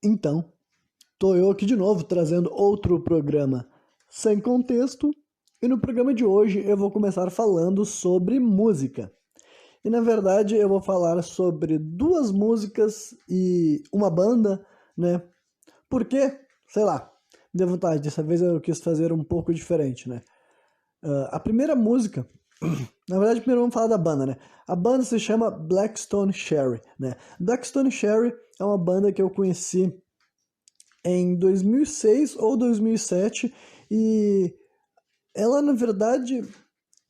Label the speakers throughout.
Speaker 1: Então, tô eu aqui de novo trazendo outro programa sem contexto, e no programa de hoje eu vou começar falando sobre música. E na verdade eu vou falar sobre duas músicas e uma banda, né? Porque, sei lá, deu vontade, dessa vez eu quis fazer um pouco diferente, né? A primeira música, na verdade primeiro vamos falar da banda, né? A banda se chama Blackstone Cherry, né? Blackstone Cherry é uma banda que eu conheci em 2006 ou 2007 e ela, na verdade,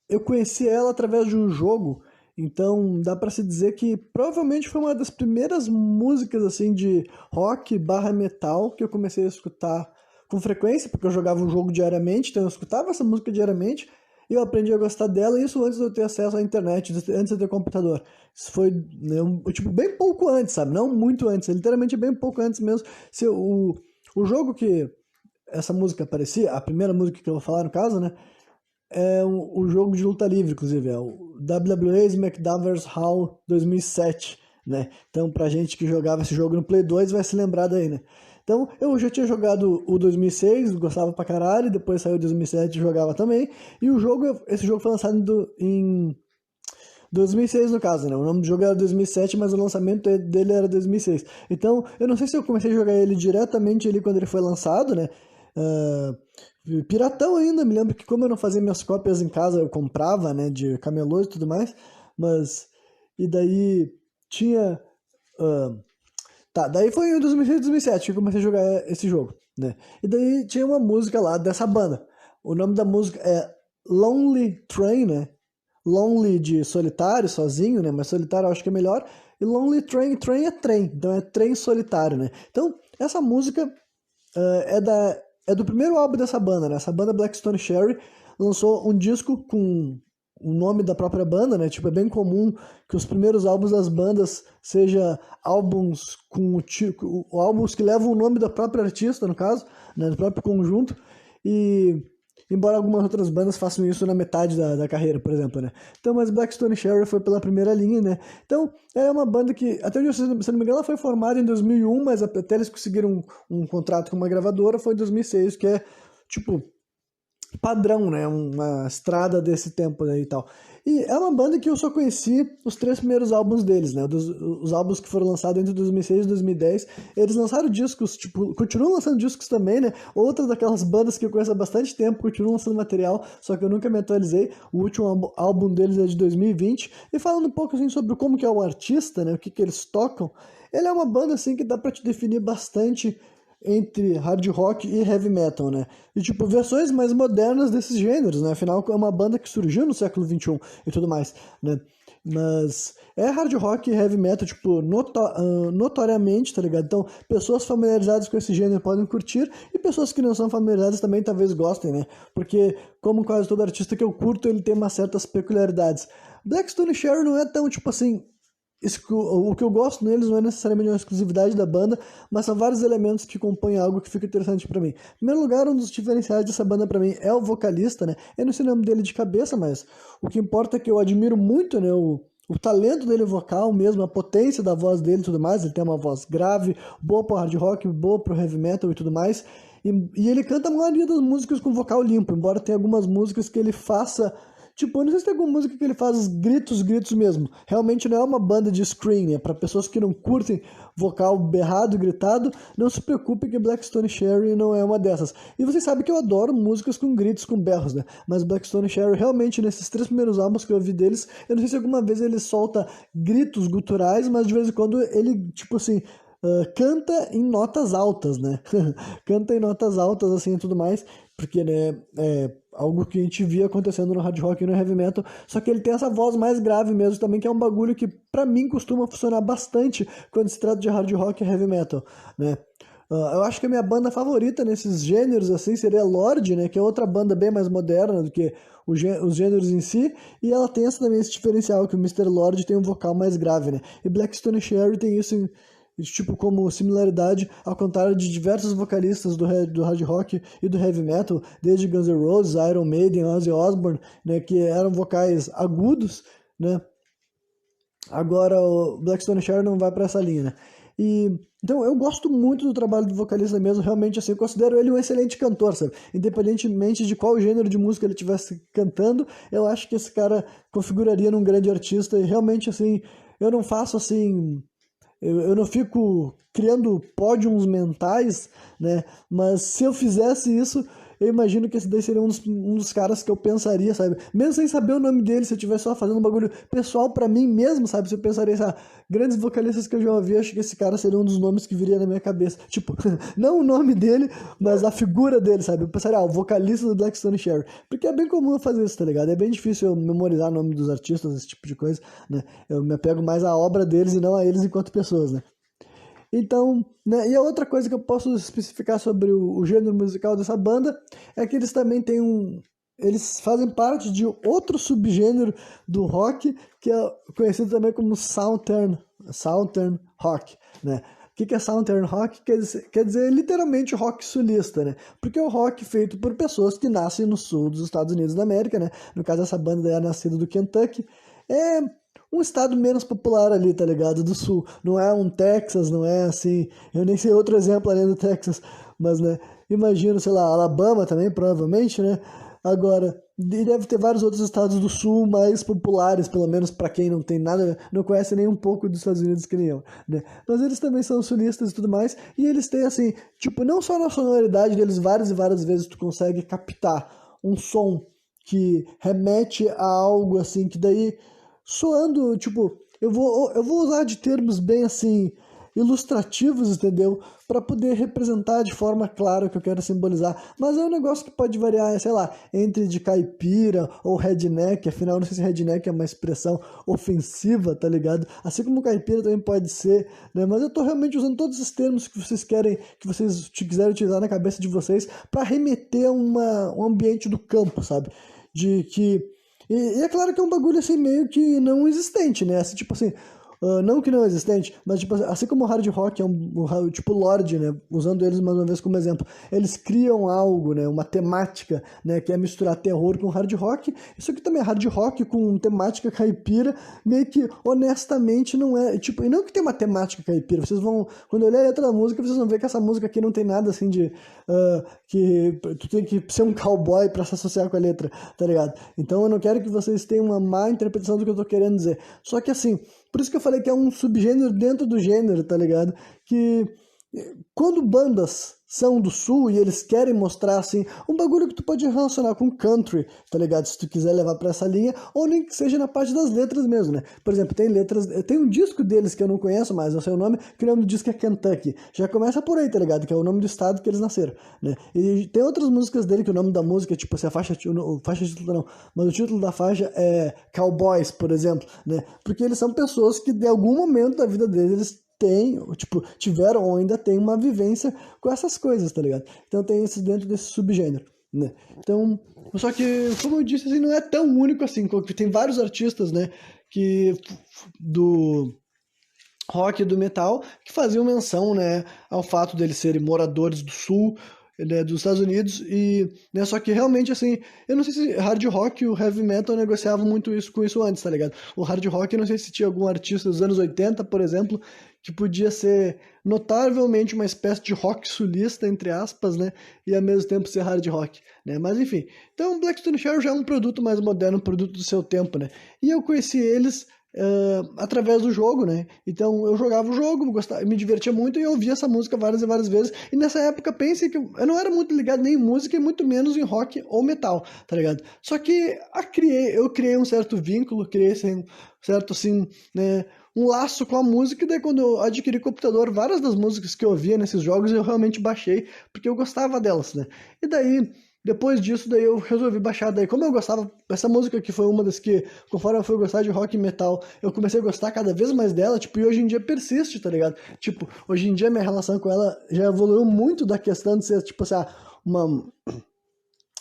Speaker 1: eu conheci ela através de um jogo, então dá pra se dizer que provavelmente foi uma das primeiras músicas assim de rock barra metal que eu comecei a escutar com frequência, porque eu jogava o jogo diariamente, então eu escutava essa música diariamente e eu aprendi a gostar dela, isso antes de eu ter acesso à internet, antes de eu ter computador. Isso foi, né, tipo, bem pouco antes, sabe? Não muito antes, literalmente bem pouco antes mesmo. Se o jogo que essa música aparecia, a primeira música que eu vou falar no caso, né? É o jogo de luta livre, inclusive, é o WWE SmackDown's Hall 2007, né? Então, pra gente que jogava esse jogo no Play 2, vai se lembrar daí, né? Então, eu já tinha jogado o 2006, gostava pra caralho, depois saiu o 2007 e jogava também, e esse jogo foi lançado em 2006 no caso, né? O nome do jogo era 2007, mas o lançamento dele era 2006. Então, eu não sei se eu comecei a jogar ele diretamente ali quando ele foi lançado, né? Ah, piratão ainda, me lembro que como eu não fazia minhas cópias em casa, eu comprava, né, de camelô e tudo mais, mas... E daí tinha... ah, tá, daí foi em 2006, 2007 que eu comecei a jogar esse jogo, né? E daí tinha uma música lá dessa banda. O nome da música é Lonely Train, né? Lonely de solitário, sozinho, né? Mas solitário eu acho que é melhor. E Lonely Train, train é trem, então é trem solitário, né? Então, essa música é do primeiro álbum dessa banda, né? Essa banda Blackstone Cherry lançou um disco com o nome da própria banda, né? Tipo, é bem comum que os primeiros álbuns das bandas seja álbuns com álbuns que levam o nome da própria artista, no caso, né? Do próprio conjunto. E embora algumas outras bandas façam isso na metade da carreira, por exemplo, né? Então, mas Blackstone Cherry foi pela primeira linha, né? Então, é uma banda que, até onde se não me engano, ela foi formada em 2001, mas até eles conseguiram um contrato com uma gravadora foi em 2006, que é, tipo, padrão, né? Uma estrada desse tempo, né, e tal. E é uma banda que eu só conheci os três primeiros álbuns deles, né? Os álbuns que foram lançados entre 2006 e 2010. Eles lançaram discos, tipo, continuam lançando discos também, né? Outras daquelas bandas que eu conheço há bastante tempo continuam lançando material, só que eu nunca me atualizei. O último álbum deles é de 2020. E falando um pouco assim sobre como que é o artista, né? O que que eles tocam. Ele é uma banda assim que dá pra te definir bastante entre hard rock e heavy metal, né? E tipo, versões mais modernas desses gêneros, né? Afinal, é uma banda que surgiu no século XXI e tudo mais, né? Mas é hard rock e heavy metal, tipo, notoriamente, tá ligado? Então, pessoas familiarizadas com esse gênero podem curtir e pessoas que não são familiarizadas também talvez gostem, né? Porque, como quase todo artista que eu curto, ele tem umas certas peculiaridades. Blackstone Cherry não é tão, tipo assim, o que eu gosto neles não é necessariamente uma exclusividade da banda, mas são vários elementos que compõem algo que fica interessante pra mim. Em primeiro lugar, um dos diferenciais dessa banda pra mim é o vocalista, né? Eu não sei o nome dele de cabeça, mas o que importa é que eu admiro muito, né, o talento dele vocal mesmo, a potência da voz dele e tudo mais. Ele tem uma voz grave, boa pro hard rock, boa pro heavy metal e tudo mais. E ele canta a maioria das músicas com vocal limpo, embora tenha algumas músicas que ele faça. Tipo, eu não sei se tem alguma música que ele faz gritos, gritos mesmo. Realmente não é uma banda de scream, é para pessoas que não curtem vocal berrado, gritado. Não se preocupe que Blackstone Cherry não é uma dessas. E você sabe que eu adoro músicas com gritos, com berros, né? Mas Blackstone Cherry, realmente, nesses três primeiros álbuns que eu ouvi deles, eu não sei se alguma vez ele solta gritos guturais, mas de vez em quando ele, tipo assim, canta em notas altas, né? Canta em notas altas, assim, e tudo mais, porque, né, é algo que a gente via acontecendo no hard rock e no heavy metal, só que ele tem essa voz mais grave mesmo também, que é um bagulho que, pra mim, costuma funcionar bastante quando se trata de hard rock e heavy metal, né? Eu acho que a minha banda favorita nesses gêneros, assim, seria Lorde, né? Que é outra banda bem mais moderna do que os gêneros em si. E ela tem também esse diferencial, que o Mr. Lorde tem um vocal mais grave, né? E Blackstone Cherry tem isso tipo como similaridade, ao contrário de diversos vocalistas do hard rock e do heavy metal, desde Guns N' Roses, Iron Maiden, Ozzy Osbourne, né? Que eram vocais agudos, né? Agora o Blackstone Cherry não vai para essa linha, né? E Então eu gosto muito do trabalho do vocalista mesmo, realmente assim, eu considero ele um excelente cantor, sabe? Independentemente de qual gênero de música ele estivesse cantando, eu acho que esse cara configuraria num grande artista e realmente assim, eu não faço assim, eu não fico criando pódiums mentais, né? Mas se eu fizesse isso, eu imagino que esse daí seria um dos caras que eu pensaria, sabe? Mesmo sem saber o nome dele, se eu estivesse só fazendo um bagulho pessoal pra mim mesmo, sabe? Se eu pensaria, grandes vocalistas que eu já ouvi, acho que esse cara seria um dos nomes que viria na minha cabeça. Tipo, não o nome dele, mas a figura dele, sabe? Eu pensaria, o vocalista do Black Stone Cherry. Porque é bem comum eu fazer isso, tá ligado? É bem difícil eu memorizar o nome dos artistas, esse tipo de coisa, né? Eu me apego mais à obra deles e não a eles enquanto pessoas, né? Então, né, e a outra coisa que eu posso especificar sobre o gênero musical dessa banda é que eles também têm eles fazem parte de outro subgênero do rock, que é conhecido também como Southern Rock, né? O que é Southern Rock? Quer dizer literalmente rock sulista, né? Porque é o rock feito por pessoas que nascem no sul dos Estados Unidos da América, né? No caso, essa banda é nascida do Kentucky. É um estado menos popular ali, tá ligado? Do sul. Não é um Texas, não é assim. Eu nem sei outro exemplo além do Texas, mas, né? Imagino, sei lá, Alabama também, provavelmente, né? Agora, e deve ter vários outros estados do sul mais populares, pelo menos pra quem não tem nada, não conhece nem um pouco dos Estados Unidos que nem eu, né? Mas eles também são sulistas e tudo mais, e eles têm assim, tipo, não só na sonoridade deles, várias e várias vezes tu consegue captar um som que remete a algo assim, que daí soando, tipo, eu vou usar de termos bem assim, ilustrativos, entendeu? Para poder representar de forma clara o que eu quero simbolizar. Mas é um negócio que pode variar, sei lá, entre de caipira ou redneck, afinal, não sei se redneck é uma expressão ofensiva, tá ligado? Assim como caipira também pode ser, né? Mas eu tô realmente usando todos os termos que vocês querem, que vocês quiserem utilizar na cabeça de vocês para remeter a um ambiente do campo, sabe? De que e é claro que é um bagulho assim meio que não existente, né? Assim, tipo assim, não que não existente, mas tipo, assim como o hard rock é tipo Lorde, né? Usando eles mais uma vez como exemplo, eles criam algo, né? Uma temática, né? Que é misturar terror com hard rock. Isso aqui também é hard rock com temática caipira, meio que honestamente não é, tipo, e não que tem uma temática caipira, vocês vão, quando eu ler a letra da música, vocês vão ver que essa música aqui não tem nada assim de que tu tem que ser um cowboy pra se associar com a letra, tá ligado? Então eu não quero que vocês tenham uma má interpretação do que eu tô querendo dizer. Só que assim, por isso que eu falei que é um subgênero dentro do gênero, tá ligado? Que quando bandas são do sul e eles querem mostrar assim um bagulho que tu pode relacionar com country, tá ligado? Se tu quiser levar pra essa linha, ou nem que seja na parte das letras mesmo, né? Por exemplo, tem letras, tem um disco deles que eu não conheço mais, não sei o nome, que o nome do disco é Kentucky. Já começa por aí, tá ligado? Que é o nome do estado que eles nasceram, né? E tem outras músicas dele que o nome da música, tipo, assim, a faixa título não, mas o título da faixa é Cowboys, por exemplo, né? Porque eles são pessoas que de algum momento da vida deles eles tipo, tiveram ou ainda tem uma vivência com essas coisas, tá ligado? Então tem isso dentro desse subgênero, né? Então, só que, como eu disse, assim, não é tão único assim, porque tem vários artistas, né, que do rock e do metal que faziam menção, né, ao fato deles serem moradores do sul, né, dos Estados Unidos e, né, só que realmente assim, eu não sei se hard rock e o heavy metal negociavam muito isso com isso antes, tá ligado? O hard rock, eu não sei se tinha algum artista dos anos 80, por exemplo, que podia ser notavelmente uma espécie de rock sulista, entre aspas, né, e ao mesmo tempo ser hard rock, né, mas enfim. Então, Black Stone Cherry já é um produto mais moderno, um produto do seu tempo, né, e eu conheci eles através do jogo, né? Então eu jogava o jogo, me divertia muito e eu ouvia essa música várias e várias vezes. E nessa época pensei que eu não era muito ligado nem em música e muito menos em rock ou metal, tá ligado? Só que eu criei um certo vínculo, criei assim, um certo assim, né? Um laço com a música, e daí quando eu adquiri computador, várias das músicas que eu ouvia nesses jogos eu realmente baixei, porque eu gostava delas, né? E daí depois disso, daí eu resolvi baixar. Daí, como eu gostava, essa música que foi uma das que, conforme eu fui gostar de rock e metal, eu comecei a gostar cada vez mais dela, tipo, e hoje em dia persiste, tá ligado? Tipo, hoje em dia minha relação com ela já evoluiu muito da questão de ser, tipo assim, uma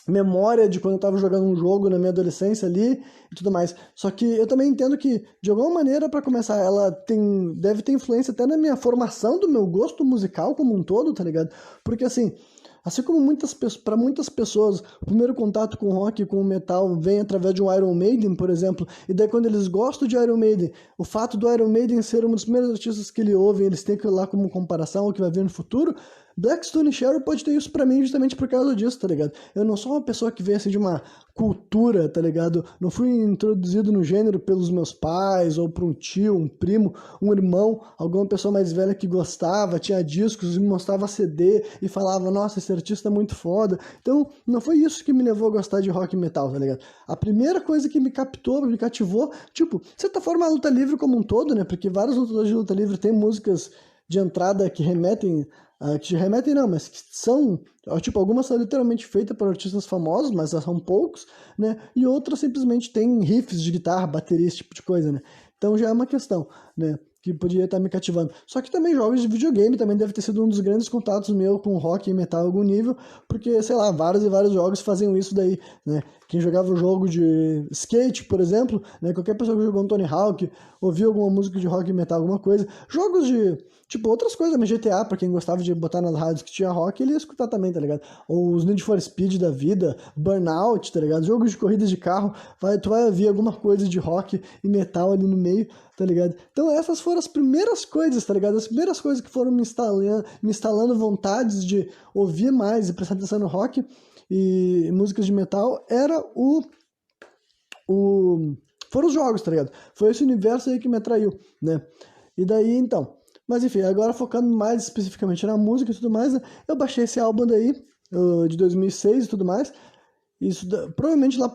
Speaker 1: memória de quando eu tava jogando um jogo na minha adolescência ali, e tudo mais. Só que eu também entendo que, de alguma maneira, para começar, deve ter influência até na minha formação do meu gosto musical como um todo, tá ligado? Porque assim como para muitas pessoas, o primeiro contato com o rock e com o metal vem através de um Iron Maiden, por exemplo, e daí quando eles gostam de Iron Maiden, o fato do Iron Maiden ser um dos primeiros artistas que ele ouvem, eles têm que ir lá como comparação ao que vai vir no futuro. Black Stone Cherry pode ter isso pra mim justamente por causa disso, tá ligado? Eu não sou uma pessoa que vem assim de uma cultura, tá ligado? Não fui introduzido no gênero pelos meus pais, ou por um tio, um primo, um irmão, alguma pessoa mais velha que gostava, tinha discos, me mostrava CD e falava, nossa, esse artista é muito foda. Então, não foi isso que me levou a gostar de rock e metal, tá ligado? A primeira coisa que me captou, me cativou, tipo, de certa forma a luta livre como um todo, né? Porque vários lutadores de luta livre têm músicas de entrada que remetem não, mas que são, tipo, algumas são literalmente feitas por artistas famosos, mas são poucos, né, e outras simplesmente têm riffs de guitarra, bateria, esse tipo de coisa, né, então já é uma questão, né, que podia estar me cativando. Só que também jogos de videogame também deve ter sido um dos grandes contatos meu com rock e metal em algum nível, porque, sei lá, vários e vários jogos faziam isso daí, né, quem jogava o jogo de skate, por exemplo, né, qualquer pessoa que jogou um Tony Hawk, ouvia alguma música de rock e metal, alguma coisa, jogos de tipo, outras coisas, mas GTA, pra quem gostava de botar nas rádios que tinha rock, ele ia escutar também, tá ligado? Ou os Need for Speed da vida, Burnout, tá ligado? Jogos de corrida de carro, tu vai ouvir alguma coisa de rock e metal ali no meio, tá ligado? Então essas foram as primeiras coisas, tá ligado? As primeiras coisas que foram me instalando vontades de ouvir mais e prestar atenção no rock e músicas de metal, foram os jogos, tá ligado? Foi esse universo aí que me atraiu, né? E daí, então... Mas enfim, agora focando mais especificamente na música e tudo mais, né? Eu baixei esse álbum daí, de 2006 e tudo mais. Isso provavelmente lá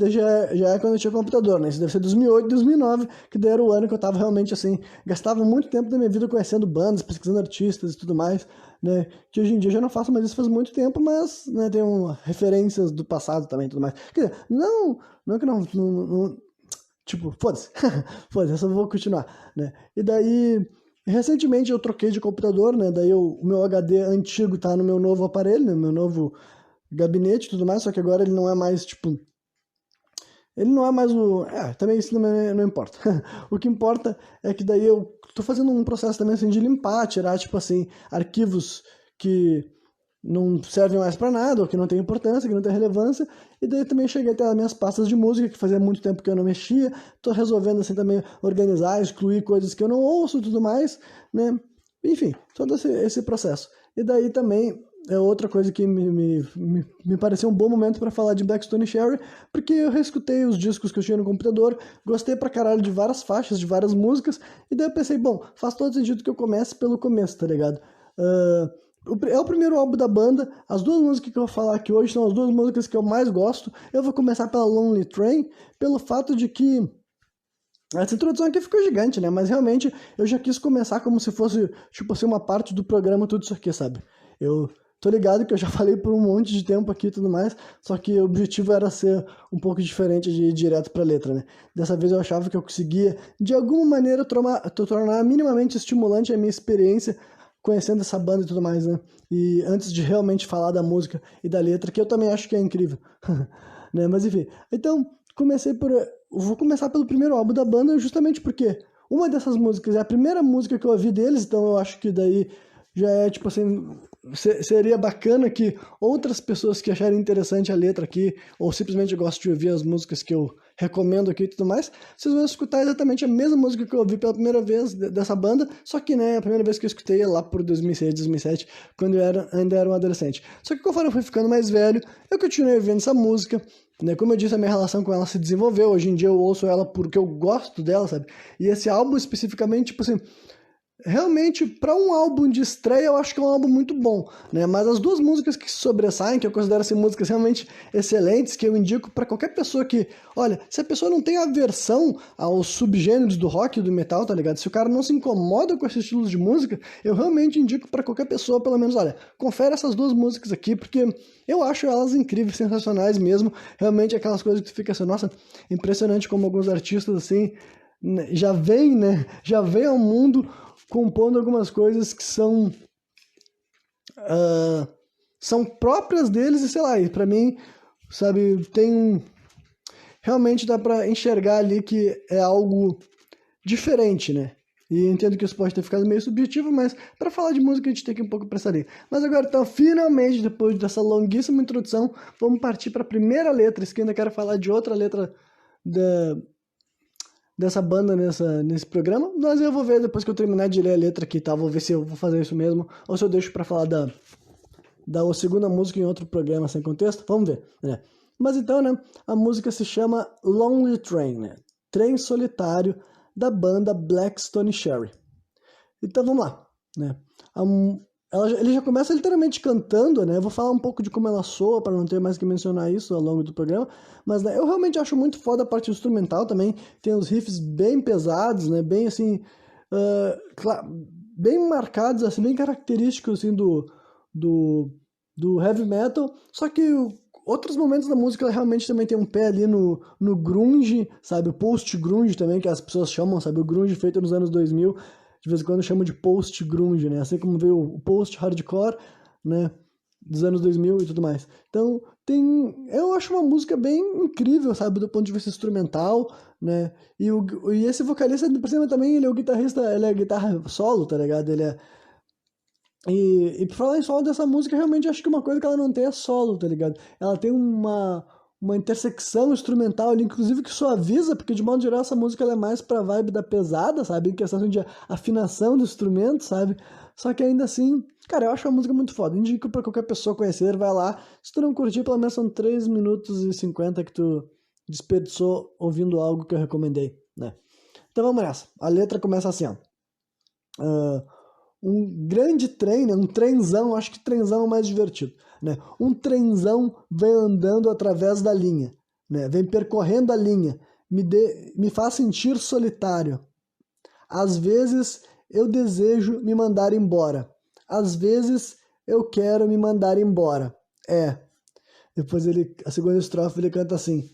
Speaker 1: já é quando eu tinha computador, né? Isso deve ser 2008, 2009, que daí era o ano que eu tava realmente assim, gastava muito tempo da minha vida conhecendo bandas, pesquisando artistas e tudo mais, né? Que hoje em dia eu já não faço mais isso faz muito tempo, mas, né, tenho referências do passado também e tudo mais. Quer dizer, não que não tipo, foda-se, foda-se, eu só vou continuar, né? E daí... Recentemente eu troquei de computador, né? Daí o meu HD antigo tá no meu novo aparelho, né? Meu novo gabinete e tudo mais, só que agora ele não é mais, tipo... Ele não é mais o... também isso não importa. O que importa é que daí eu tô fazendo um processo também, assim, de limpar, tirar, tipo assim, arquivos que não servem mais pra nada, ou que não tem importância, que não tem relevância, e daí também cheguei até as minhas pastas de música, que fazia muito tempo que eu não mexia, tô resolvendo assim também organizar, excluir coisas que eu não ouço e tudo mais, né, enfim, todo esse processo. E daí também é outra coisa que me pareceu um bom momento para falar de Black Stone Cherry, porque eu reescutei os discos que eu tinha no computador, gostei pra caralho de várias faixas, de várias músicas, e daí eu pensei, bom, faz todo sentido que eu comece pelo começo, tá ligado? É o primeiro álbum da banda. As duas músicas que eu vou falar aqui hoje são as duas músicas que eu mais gosto. Eu vou começar pela Lonely Train, pelo fato de que essa introdução aqui ficou gigante, né? Mas realmente eu já quis começar como se fosse, tipo assim, uma parte do programa, tudo isso aqui, sabe? Eu tô ligado que eu já falei por um monte de tempo aqui e tudo mais, só que o objetivo era ser um pouco diferente de ir direto pra letra, né? Dessa vez eu achava que eu conseguia, de alguma maneira, tornar minimamente estimulante a minha experiência conhecendo essa banda e tudo mais, né? E antes de realmente falar da música e da letra, que eu também acho que é incrível, né? Mas enfim, então vou começar pelo primeiro álbum da banda, justamente porque uma dessas músicas é a primeira música que eu ouvi deles, então eu acho que daí já é tipo assim, seria bacana que outras pessoas que acharem interessante a letra aqui, ou simplesmente gostam de ouvir as músicas que eu recomendo aqui e tudo mais, vocês vão escutar exatamente a mesma música que eu ouvi pela primeira vez dessa banda, só que, né, a primeira vez que eu escutei é lá por 2006, 2007, quando eu ainda era um adolescente. Só que conforme eu fui ficando mais velho, eu continuei ouvindo essa música, né, como eu disse, a minha relação com ela se desenvolveu, hoje em dia eu ouço ela porque eu gosto dela, sabe? E esse álbum especificamente, tipo assim, realmente, para um álbum de estreia, eu acho que é um álbum muito bom, né? Mas as duas músicas que se sobressaem, que eu considero assim, músicas realmente excelentes, que eu indico para qualquer pessoa que... Olha, se a pessoa não tem aversão aos subgêneros do rock e do metal, tá ligado? Se o cara não se incomoda com esses estilos de música, eu realmente indico para qualquer pessoa, pelo menos, olha, confere essas duas músicas aqui, porque eu acho elas incríveis, sensacionais mesmo. Realmente aquelas coisas que tu fica assim, nossa, impressionante como alguns artistas, assim, já vem ao mundo compondo algumas coisas que são próprias deles e sei lá, e pra mim, sabe, realmente dá pra enxergar ali que é algo diferente, né? E entendo que isso pode ter ficado meio subjetivo, mas para falar de música a gente tem que ir um pouco pra essa linha. Mas agora, então, finalmente, depois dessa longuíssima introdução, vamos partir para a primeira letra. Isso que eu ainda quero falar de outra letra dessa banda nesse programa. Mas eu vou ver depois que eu terminar de ler a letra aqui, tá? Vou ver se eu vou fazer isso mesmo ou se eu deixo para falar da segunda música em outro programa sem contexto. Vamos ver, né? Mas então, né? A música se chama Lonely Train, né? Trem Solitário, da banda Black Stone Cherry. Então vamos lá, né? Ele já começa literalmente cantando, né? Eu vou falar um pouco de como ela soa para não ter mais que mencionar isso ao longo do programa, mas né, eu realmente acho muito foda a parte instrumental também. Tem os riffs bem pesados, né? Bem assim, bem marcados, assim, bem característicos assim do heavy metal. Só que outros momentos da música ela realmente também tem um pé ali no grunge, sabe? O post-grunge também, que as pessoas chamam, sabe? O grunge feito nos anos 2000, de vez em quando chamam de post-grunge, né? Assim como veio o post-hardcore, né? Dos anos 2000 e tudo mais. Então, eu acho uma música bem incrível, sabe? Do ponto de vista instrumental, né? E esse vocalista, por cima também, ele é o guitarrista, ele é guitarra solo, tá ligado? Ele é... E por falar em solo dessa música, realmente acho que uma coisa que ela não tem é solo, tá ligado? Ela tem uma intersecção instrumental ali, inclusive que suaviza, porque de modo geral essa música ela é mais pra vibe da pesada, sabe? Em questão de afinação do instrumento, sabe? Só que ainda assim, cara, eu acho a música muito foda. Indico pra qualquer pessoa conhecer, vai lá. Se tu não curtir, pelo menos são 3 minutos e 50 que tu desperdiçou ouvindo algo que eu recomendei, né? Então vamos nessa. A letra começa assim, ó. Um grande trem, né? Um trenzão, acho que trenzão é o mais divertido, né? Um trenzão vem andando através da linha, né? Vem percorrendo a linha, me faz sentir solitário. Às vezes eu desejo me mandar embora. Às vezes eu quero me mandar embora. Depois a segunda estrofe ele canta assim: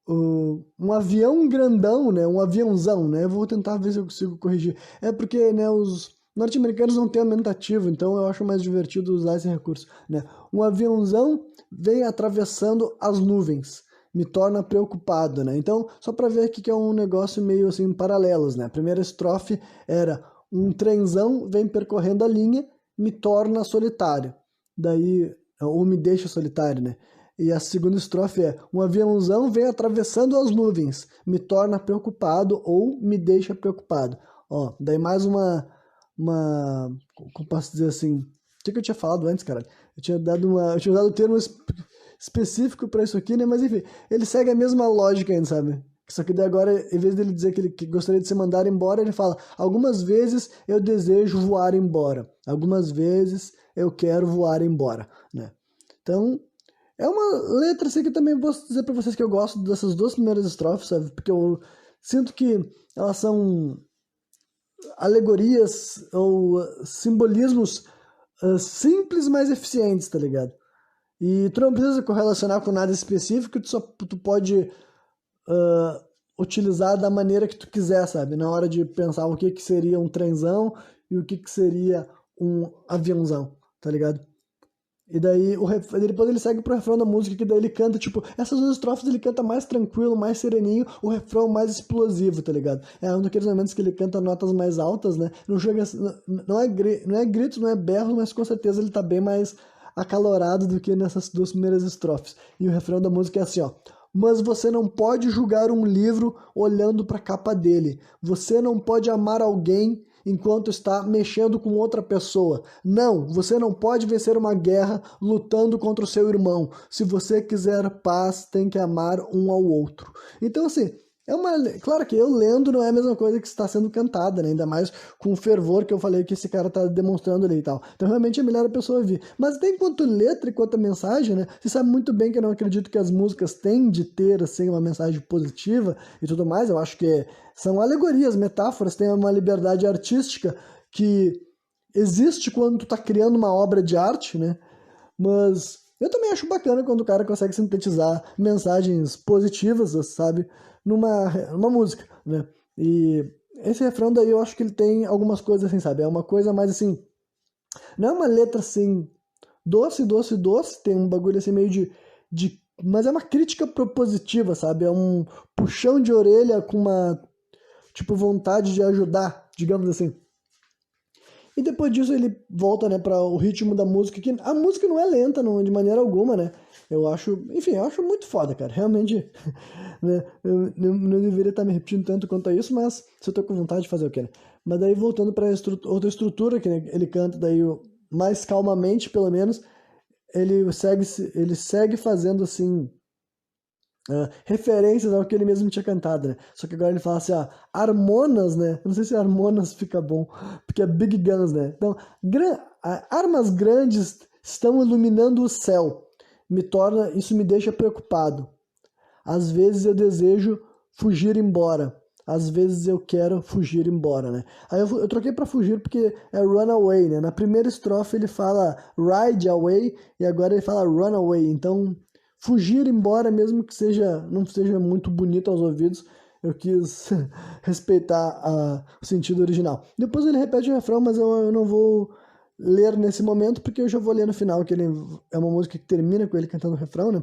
Speaker 1: um avião grandão, né? Um aviãozão, né? Eu vou tentar ver se eu consigo corrigir. É porque, né, os norte-americanos não têm aumentativo, então eu acho mais divertido usar esse recurso, né? Um aviãozão vem atravessando as nuvens, me torna preocupado, né? Então, só para ver aqui que é um negócio meio assim paralelos, né? A primeira estrofe era um trenzão vem percorrendo a linha, me torna solitário. Daí, ou me deixa solitário, né? E a segunda estrofe é: um aviãozão vem atravessando as nuvens, me torna preocupado ou me deixa preocupado. Ó, daí mais como posso dizer assim, o que eu tinha falado antes, cara? Eu tinha usado o termo específico para isso aqui, né? Mas enfim, ele segue a mesma lógica ainda, sabe? Só que daí agora, em vez dele dizer que gostaria de se mandar embora, ele fala: algumas vezes eu desejo voar embora, algumas vezes eu quero voar embora, né? Então, é uma letra assim que eu também vou dizer pra vocês que eu gosto dessas duas primeiras estrofes, sabe? Porque eu sinto que elas são alegorias ou simbolismos simples, mas eficientes, tá ligado? E tu não precisa correlacionar com nada específico, tu pode utilizar da maneira que tu quiser, sabe? Na hora de pensar o que seria um trenzão e o que seria um aviãozão, tá ligado? E daí depois ele segue pro refrão da música, que daí ele canta, tipo, essas duas estrofes ele canta mais tranquilo, mais sereninho, o refrão mais explosivo, tá ligado? É um daqueles momentos que ele canta notas mais altas, né? Não chega, não é grito, não é berro, mas com certeza ele tá bem mais acalorado do que nessas duas primeiras estrofes. E o refrão da música é assim, ó: mas você não pode julgar um livro olhando para a capa dele. Você não pode amar alguém enquanto está mexendo com outra pessoa. Não, você não pode vencer uma guerra lutando contra o seu irmão. Se você quiser paz, tem que amar um ao outro. Então, assim, claro que eu lendo não é a mesma coisa que está sendo cantada, né? Ainda mais com o fervor que eu falei que esse cara tá demonstrando ali e tal. Então realmente é melhor a pessoa ouvir. Mas tem quanto letra e quanto mensagem, né? Você sabe muito bem que eu não acredito que as músicas têm de ter, assim, uma mensagem positiva e tudo mais. Eu acho que são alegorias, metáforas, tem uma liberdade artística que existe quando tu tá criando uma obra de arte, né? Mas eu também acho bacana quando o cara consegue sintetizar mensagens positivas, sabe? Numa música, né? E esse refrão daí eu acho que ele tem algumas coisas assim, sabe? É uma coisa mais assim... Não é uma letra assim... Doce, doce, doce. Tem um bagulho assim meio de mas é uma crítica propositiva, sabe? É um puxão de orelha com uma, tipo, vontade de ajudar, digamos assim. E depois disso ele volta, né, para o ritmo da música, que a música não é lenta não, de maneira alguma, né? Eu acho, enfim, eu acho muito foda, cara. Realmente, né, eu não deveria estar me repetindo tanto quanto a isso, mas se eu tô com vontade de fazer o quê, né? Mas daí voltando para outra estrutura que, né, ele canta daí mais calmamente, pelo menos, ele segue fazendo assim referências ao que ele mesmo tinha cantado, né? Só que agora ele fala assim, ó, harmonas, né? Eu não sei se harmonas fica bom, porque é Big Guns, né? Então, armas grandes estão iluminando o céu. Isso me deixa preocupado. Às vezes eu desejo fugir embora. Às vezes eu quero fugir embora, né? Aí eu troquei para fugir porque é run away, né? Na primeira estrofe ele fala ride away e agora ele fala run away. Então, fugir embora, mesmo que não seja muito bonito aos ouvidos, eu quis respeitar o sentido original. Depois ele repete o refrão, mas eu não vou ler nesse momento porque eu já vou ler no final, que ele é uma música que termina com ele cantando o refrão, né?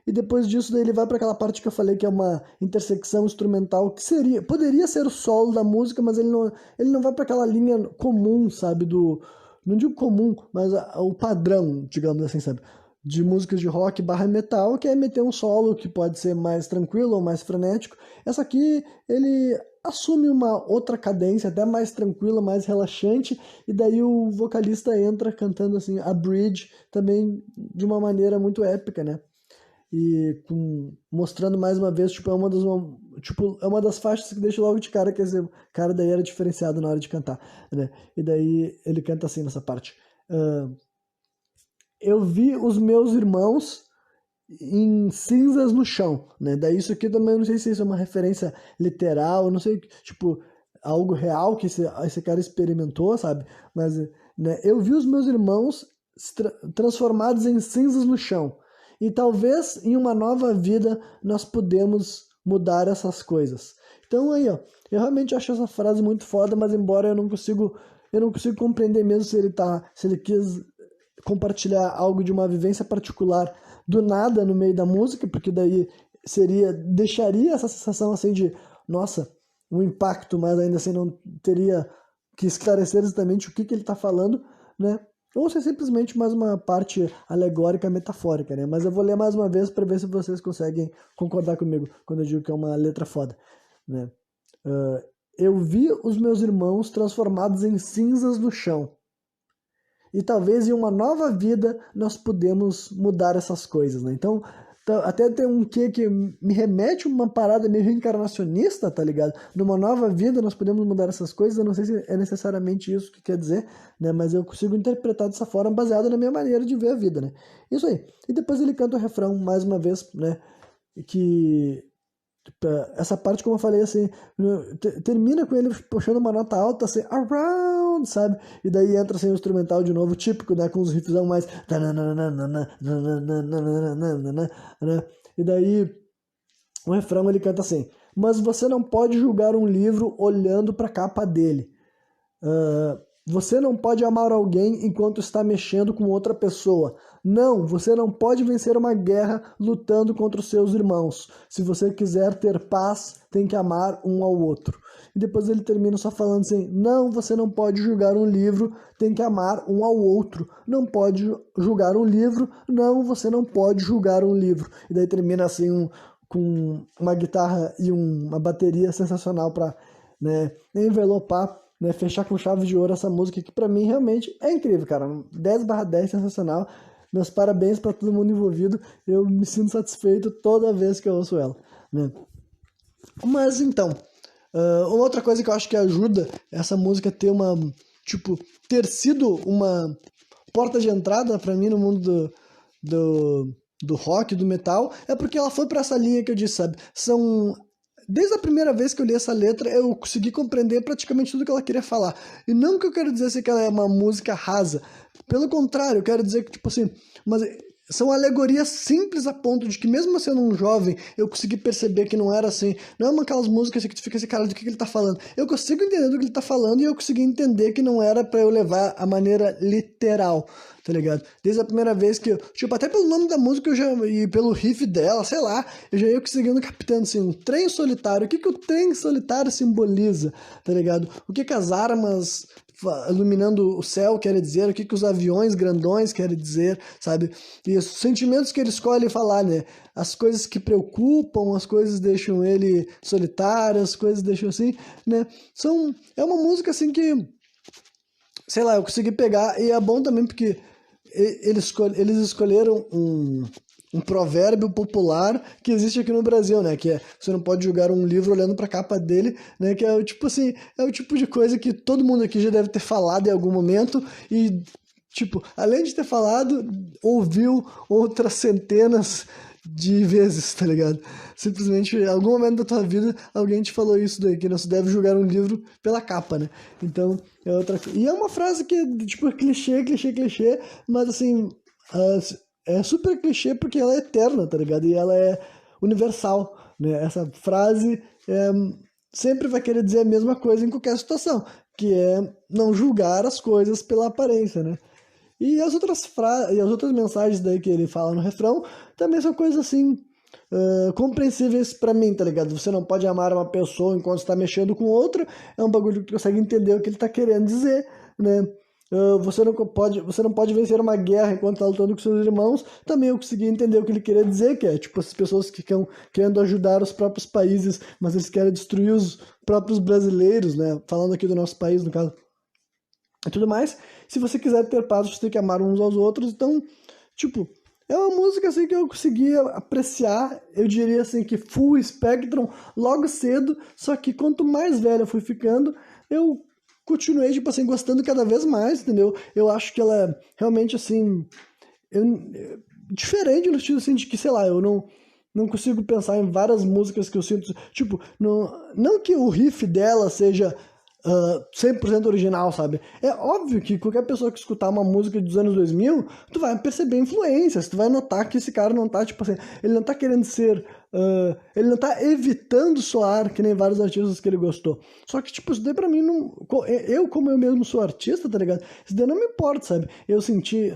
Speaker 1: E depois disso daí ele vai para aquela parte que eu falei que é uma intersecção instrumental que poderia ser o solo da música, mas ele não vai para aquela linha comum, sabe, não digo comum, mas o padrão, digamos assim, sabe, de músicas de rock barra metal, que é meter um solo que pode ser mais tranquilo ou mais frenético. Essa aqui ele assume uma outra cadência, até mais tranquila, mais relaxante, e daí o vocalista entra cantando assim a bridge também de uma maneira muito épica, né? E mostrando mais uma vez, tipo, é uma das faixas que deixa logo de cara que esse cara daí era diferenciado na hora de cantar, né? E daí ele canta assim nessa parte. Eu vi os meus irmãos em cinzas no chão, né? Daí isso aqui também eu não sei se isso é uma referência literal, não sei, tipo, algo real que esse cara experimentou, sabe? Mas, né, eu vi os meus irmãos transformados em cinzas no chão. E talvez em uma nova vida nós podemos mudar essas coisas. Então aí, ó, eu realmente acho essa frase muito foda, mas embora eu não consigo compreender mesmo se ele quis compartilhar algo de uma vivência particular do nada no meio da música, porque daí deixaria essa sensação assim de, nossa, um impacto, mas ainda assim não teria que esclarecer exatamente o que ele está falando, né? Ou se é simplesmente mais uma parte alegórica, metafórica, né? Mas eu vou ler mais uma vez para ver se vocês conseguem concordar comigo quando eu digo que é uma letra foda, né? Eu vi os meus irmãos transformados em cinzas no chão. E talvez em uma nova vida nós podemos mudar essas coisas, né? Então, até tem um que me remete a uma parada meio reencarnacionista, tá ligado? Numa nova vida nós podemos mudar essas coisas, eu não sei se é necessariamente isso que quer dizer, né? Mas eu consigo interpretar dessa forma baseado na minha maneira de ver a vida, né? Isso aí. E depois ele canta o refrão mais uma vez, né? Que essa parte, como eu falei, assim, termina com ele puxando uma nota alta, assim, around, sabe? E daí entra assim, o instrumental de novo, típico, né? Com os riffzão mais. Né? E daí o refrão ele canta assim: mas você não pode julgar um livro olhando para a capa dele. Você não pode amar alguém enquanto está mexendo com outra pessoa. Não, você não pode vencer uma guerra lutando contra os seus irmãos. Se você quiser ter paz, tem que amar um ao outro. E depois ele termina só falando assim: não, você não pode julgar um livro, tem que amar um ao outro. Não pode julgar um livro, não, você não pode julgar um livro. E daí termina assim com uma guitarra e uma bateria sensacional para, né, envelopar, né, fechar com chave de ouro essa música que pra mim realmente é incrível, cara. 10/10, sensacional. Meus parabéns para todo mundo envolvido. Eu me sinto satisfeito toda vez que eu ouço ela, né? Mas então, uma outra coisa que eu acho que ajuda essa música ter ter sido uma porta de entrada para mim no mundo do rock, do metal, é porque ela foi para essa linha que eu disse, sabe? Desde a primeira vez que eu li essa letra, eu consegui compreender praticamente tudo que ela queria falar. E não que eu quero dizer assim, que ela é uma música rasa. Pelo contrário, eu quero dizer que, tipo assim, mas são alegorias simples a ponto de que mesmo sendo um jovem, eu consegui perceber que não era assim. Não é uma aquelas músicas que tu fica assim, cara, do que ele tá falando? Eu consigo entender do que ele tá falando e eu consegui entender que não era pra eu levar a maneira literal, tá ligado? Desde a primeira vez que eu, tipo, até pelo nome da música eu já, e pelo riff dela, sei lá, eu já ia conseguindo captando, assim, um trem solitário. O que que o trem solitário simboliza, tá ligado? O que que as armas iluminando o céu quer dizer, o que que os aviões grandões querem dizer, sabe? E os sentimentos que ele escolhe falar, né? As coisas que preocupam, as coisas deixam ele solitário, as coisas deixam assim, né? É uma música assim que, sei lá, eu consegui pegar e é bom também porque eles escolheram um provérbio popular que existe aqui no Brasil, né? Que é, você não pode julgar um livro olhando pra capa dele, né? Que é o tipo assim, é o tipo de coisa que todo mundo aqui já deve ter falado em algum momento e, tipo, além de ter falado, ouviu outras centenas de vezes, tá ligado? Simplesmente, em algum momento da tua vida, alguém te falou isso daí, que não se deve julgar um livro pela capa, né? Então, é outra coisa. E é uma frase que, tipo, clichê, clichê, clichê, mas assim, é super clichê porque ela é eterna, tá ligado? E ela é universal, né? Essa frase sempre vai querer dizer a mesma coisa em qualquer situação, que é não julgar as coisas pela aparência, né? E e as outras mensagens daí que ele fala no refrão também são coisas assim, compreensíveis pra mim, tá ligado? Você não pode amar uma pessoa enquanto está mexendo com outra, é um bagulho que tu consegue entender o que ele tá querendo dizer, né? Você não pode vencer uma guerra enquanto tá lutando com seus irmãos. Também eu consegui entender o que ele queria dizer, que é tipo essas pessoas que estão querendo ajudar os próprios países, mas eles querem destruir os próprios brasileiros, né? Falando aqui do nosso país, no caso e tudo mais. Se você quiser ter paz, você tem que amar uns aos outros. Então, tipo, é uma música assim que eu conseguia apreciar, eu diria assim que full spectrum logo cedo, só que quanto mais velho eu fui ficando, eu continuei, tipo assim, gostando cada vez mais, entendeu? Eu acho que ela é realmente assim, diferente no estilo assim de que, sei lá, eu não consigo pensar em várias músicas que eu sinto, tipo, não que o riff dela seja 100% original, sabe? É óbvio que qualquer pessoa que escutar uma música dos anos 2000, tu vai perceber influências, tu vai notar que esse cara não tá, tipo assim, ele não tá querendo ser, ele não tá evitando soar que nem vários artistas que ele gostou. Só que, tipo, isso daí pra mim não, como eu mesmo sou artista, tá ligado? Isso daí não me importa, sabe? Eu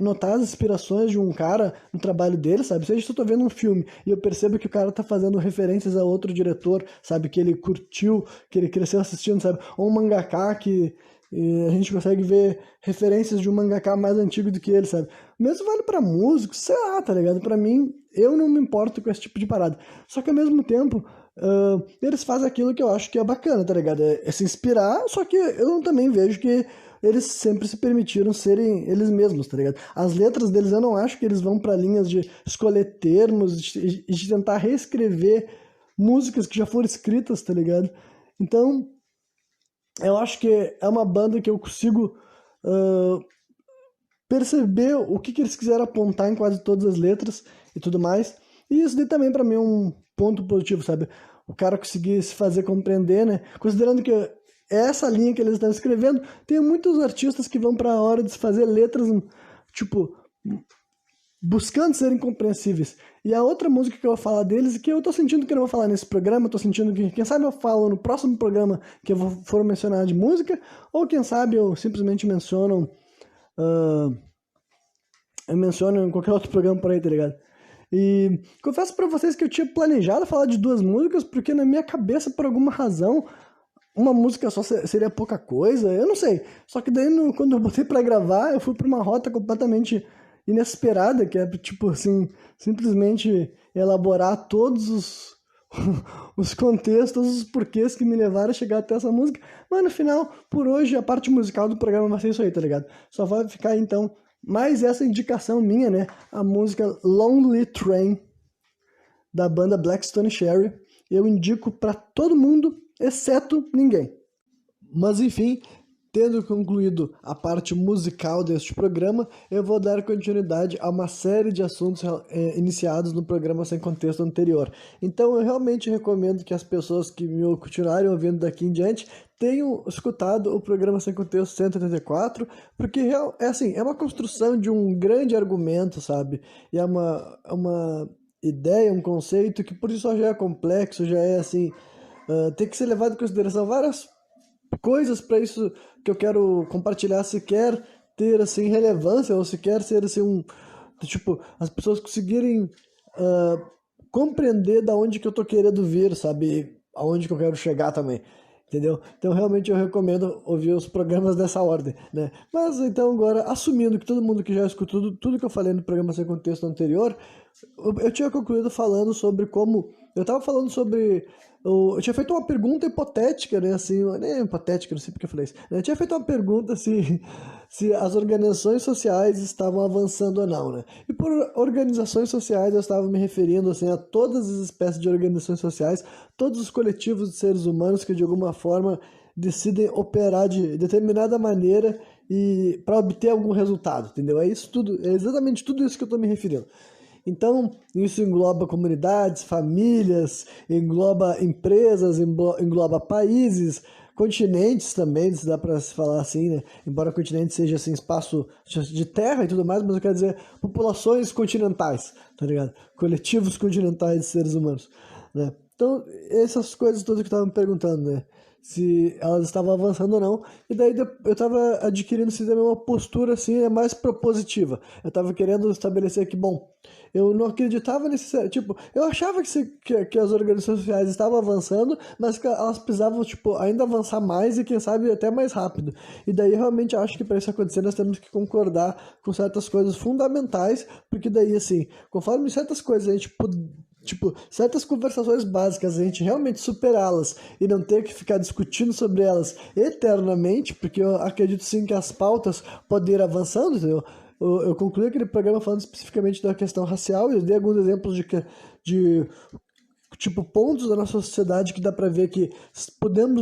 Speaker 1: notar as inspirações de um cara no trabalho dele, sabe? Seja se eu tô vendo um filme e eu percebo que o cara tá fazendo referências a outro diretor, sabe? Que ele curtiu, que ele cresceu assistindo, sabe? Ou um mangaka que a gente consegue ver referências de um mangaka mais antigo do que ele, sabe? O mesmo vale pra músicos, sei lá, tá ligado? Pra mim, eu não me importo com esse tipo de parada. Só que ao mesmo tempo, eles fazem aquilo que eu acho que é bacana, tá ligado? É se inspirar, só que eu também vejo que eles sempre se permitiram serem eles mesmos, tá ligado? As letras deles, eu não acho que eles vão pra linhas de escolher termos e de tentar reescrever músicas que já foram escritas, tá ligado? Então, eu acho que é uma banda que eu consigo perceber o que eles quiseram apontar em quase todas as letras e tudo mais. E isso daí também pra mim é um ponto positivo, sabe? O cara conseguir se fazer compreender, né? Considerando que essa linha que eles estão escrevendo, tem muitos artistas que vão pra hora de se fazer letras, tipo, buscando serem compreensíveis. E a outra música que eu vou falar deles, que eu tô sentindo que eu não vou falar nesse programa, eu tô sentindo que, quem sabe eu falo no próximo programa que eu for mencionar de música, ou quem sabe eu simplesmente eu menciono em qualquer outro programa por aí, tá ligado? E confesso pra vocês que eu tinha planejado falar de duas músicas, porque na minha cabeça, por alguma razão, uma música só seria pouca coisa, eu não sei. Só que daí, quando eu botei pra gravar, eu fui pra uma rota completamente inesperada, que é, tipo assim, simplesmente elaborar todos os contextos, os porquês que me levaram a chegar até essa música. Mas no final, por hoje, a parte musical do programa vai ser isso aí, tá ligado? Só vai ficar, então, mais essa indicação minha, né? A música Lonely Train, da banda Black Stone Cherry. Eu indico pra todo mundo, exceto ninguém. Mas enfim, tendo concluído a parte musical deste programa, eu vou dar continuidade a uma série de assuntos iniciados no programa Sem Contexto anterior. Então eu realmente recomendo que as pessoas que me continuarem ouvindo daqui em diante tenham escutado o programa Sem Contexto 184, porque é uma construção de um grande argumento, sabe? E é uma ideia, um conceito que por si só já é complexo, já é assim, tem que ser levado em consideração várias coisas para isso que eu quero compartilhar, se quer ter assim relevância ou se quer ser assim tipo, as pessoas conseguirem compreender da onde que eu tô querendo vir, sabe, aonde que eu quero chegar também. Entendeu? Então realmente eu recomendo ouvir os programas dessa ordem, né? Mas então agora, assumindo que todo mundo que já escutou tudo que eu falei no programa Sem Contexto anterior, eu tinha concluído falando sobre como... Eu tava falando sobre... Eu tinha feito uma pergunta hipotética, né? Assim, nem hipotética, não sei porque eu falei isso. Eu tinha feito uma pergunta se as organizações sociais estavam avançando ou não, né? E por organizações sociais eu estava me referindo assim, a todas as espécies de organizações sociais, todos os coletivos de seres humanos que de alguma forma decidem operar de determinada maneira e para obter algum resultado, entendeu? É isso tudo, é exatamente tudo isso que eu estou me referindo. Então, isso engloba comunidades, famílias, engloba empresas, engloba países, continentes também, se dá para se falar assim, né? Embora o continente seja assim, espaço de terra e tudo mais, mas eu quero dizer populações continentais, tá ligado? Coletivos continentais de seres humanos, né? Então, essas coisas todas que eu estava me perguntando, né? Se elas estavam avançando ou não, e daí eu estava adquirindo assim, também uma postura assim, mais propositiva. Eu estava querendo estabelecer que, bom, eu não acreditava nesse... Tipo, eu achava que as organizações sociais estavam avançando, mas que elas precisavam, tipo, ainda avançar mais e, quem sabe, até mais rápido. E daí, eu realmente acho que para isso acontecer, nós temos que concordar com certas coisas fundamentais, porque daí, assim, conforme certas coisas a gente tipo, certas conversações básicas, a gente realmente superá-las e não ter que ficar discutindo sobre elas eternamente, porque eu acredito sim que as pautas podem ir avançando, entendeu? Eu concluí aquele programa falando especificamente da questão racial e eu dei alguns exemplos de tipo, pontos da nossa sociedade que dá pra ver que podemos,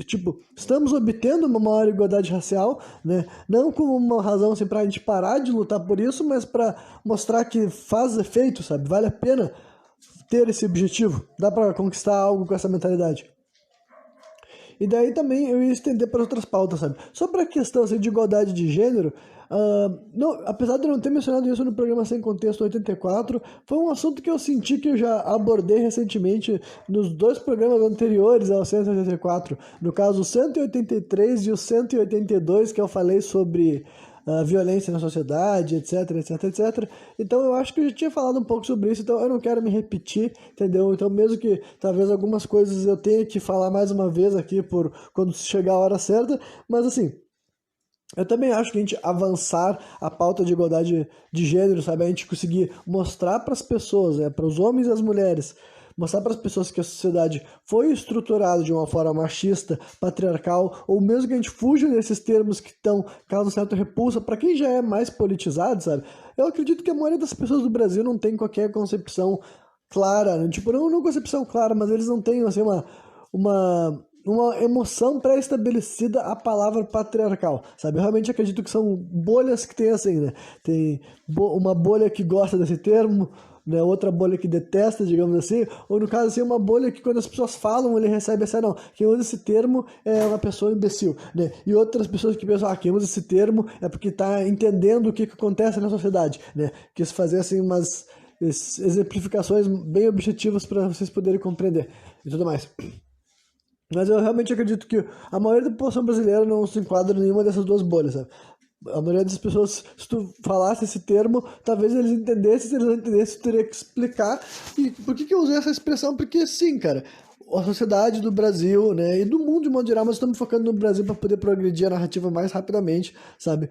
Speaker 1: tipo, estamos obtendo uma maior igualdade racial, né? Não como uma razão assim pra gente parar de lutar por isso, mas pra mostrar que faz efeito, sabe? Vale a pena ter esse objetivo, dá pra conquistar algo com essa mentalidade. E daí também eu ia estender para outras pautas, sabe? Sobre a questão assim, de igualdade de gênero, não, apesar de eu não ter mencionado isso no programa Sem Contexto 84, foi um assunto que eu senti que eu já abordei recentemente nos dois programas anteriores ao 184. No caso, o 183 e o 182, que eu falei sobre violência na sociedade, etc, etc, etc. Então eu acho que eu já tinha falado um pouco sobre isso, então eu não quero me repetir, entendeu? Então mesmo que talvez algumas coisas eu tenha que falar mais uma vez aqui por quando chegar a hora certa, mas assim, eu também acho que a gente avançar a pauta de igualdade de gênero, sabe? A gente conseguir mostrar para as pessoas, né, para os homens e as mulheres, mostrar para as pessoas que a sociedade foi estruturada de uma forma machista, patriarcal, ou mesmo que a gente fuja desses termos que estão causando certa repulsa, para quem já é mais politizado, sabe? Eu acredito que a maioria das pessoas do Brasil não tem qualquer concepção clara, né? Tipo, não concepção clara, mas eles não têm, assim, uma emoção pré-estabelecida à palavra patriarcal, sabe? Eu realmente acredito que são bolhas que tem assim, né? Tem uma bolha que gosta desse termo, né? Outra bolha que detesta, digamos assim, ou no caso assim, uma bolha que quando as pessoas falam, ele recebe assim, não, quem usa esse termo é uma pessoa imbecil, né? E outras pessoas que pensam, quem usa esse termo é porque está entendendo o que acontece na sociedade, né? Quis fazer assim umas exemplificações bem objetivas para vocês poderem compreender e tudo mais. Mas eu realmente acredito que a maioria da população brasileira não se enquadra em nenhuma dessas duas bolhas, sabe? A maioria das pessoas, se tu falasse esse termo, talvez eles entendessem, se eles não entendessem, tu teria que explicar. E por que eu usei essa expressão? Porque sim, cara, a sociedade do Brasil, né, e do mundo de modo geral, mas estamos focando no Brasil para poder progredir a narrativa mais rapidamente, sabe?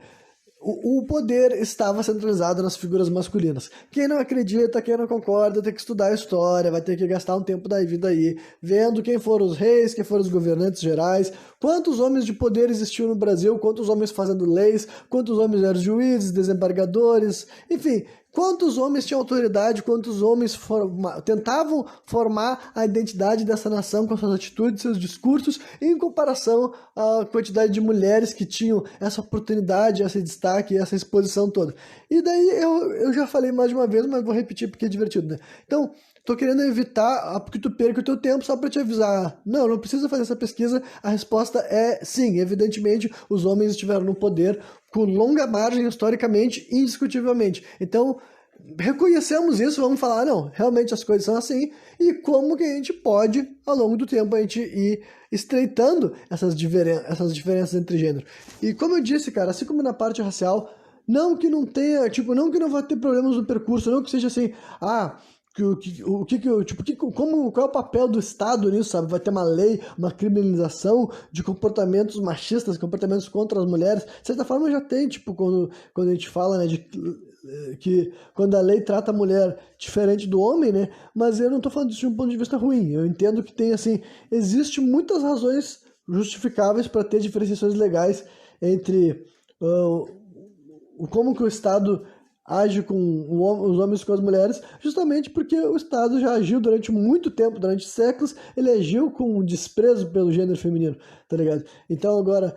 Speaker 1: O poder estava centralizado nas figuras masculinas. Quem não acredita, quem não concorda, tem que estudar a história, vai ter que gastar um tempo da vida aí, vendo quem foram os reis, quem foram os governantes gerais, Quantos homens de poder existiam no Brasil? Quantos homens fazendo leis? Quantos homens eram juízes, desembargadores? Enfim, quantos homens tinham autoridade? Quantos homens tentavam formar a identidade dessa nação com suas atitudes, seus discursos, em comparação à quantidade de mulheres que tinham essa oportunidade, esse destaque, essa exposição toda. E daí eu já falei mais de uma vez, mas vou repetir porque é divertido, né? Então, tô querendo evitar que tu perca o teu tempo só para te avisar. Não precisa fazer essa pesquisa. A resposta é sim. Evidentemente, os homens estiveram no poder com longa margem, historicamente, indiscutivelmente. Então, reconhecemos isso, vamos falar, não, realmente as coisas são assim, e como que a gente pode, ao longo do tempo, a gente ir estreitando essas diferenças entre gênero. E como eu disse, cara, assim como na parte racial, não que não tenha, tipo, não que não vá ter problemas no percurso, não que seja assim, qual é o papel do Estado nisso, sabe? Vai ter uma lei, uma criminalização de comportamentos machistas, comportamentos contra as mulheres. De certa forma já tem, tipo, quando a gente fala, né, que quando a lei trata a mulher diferente do homem, né? Mas eu não tô falando disso de um ponto de vista ruim. Eu entendo que tem, assim, existe muitas razões justificáveis para ter diferenciações legais entre como que o Estado age com os homens e com as mulheres, justamente porque o Estado já agiu durante muito tempo, durante séculos, ele agiu com desprezo pelo gênero feminino, tá ligado? Então agora,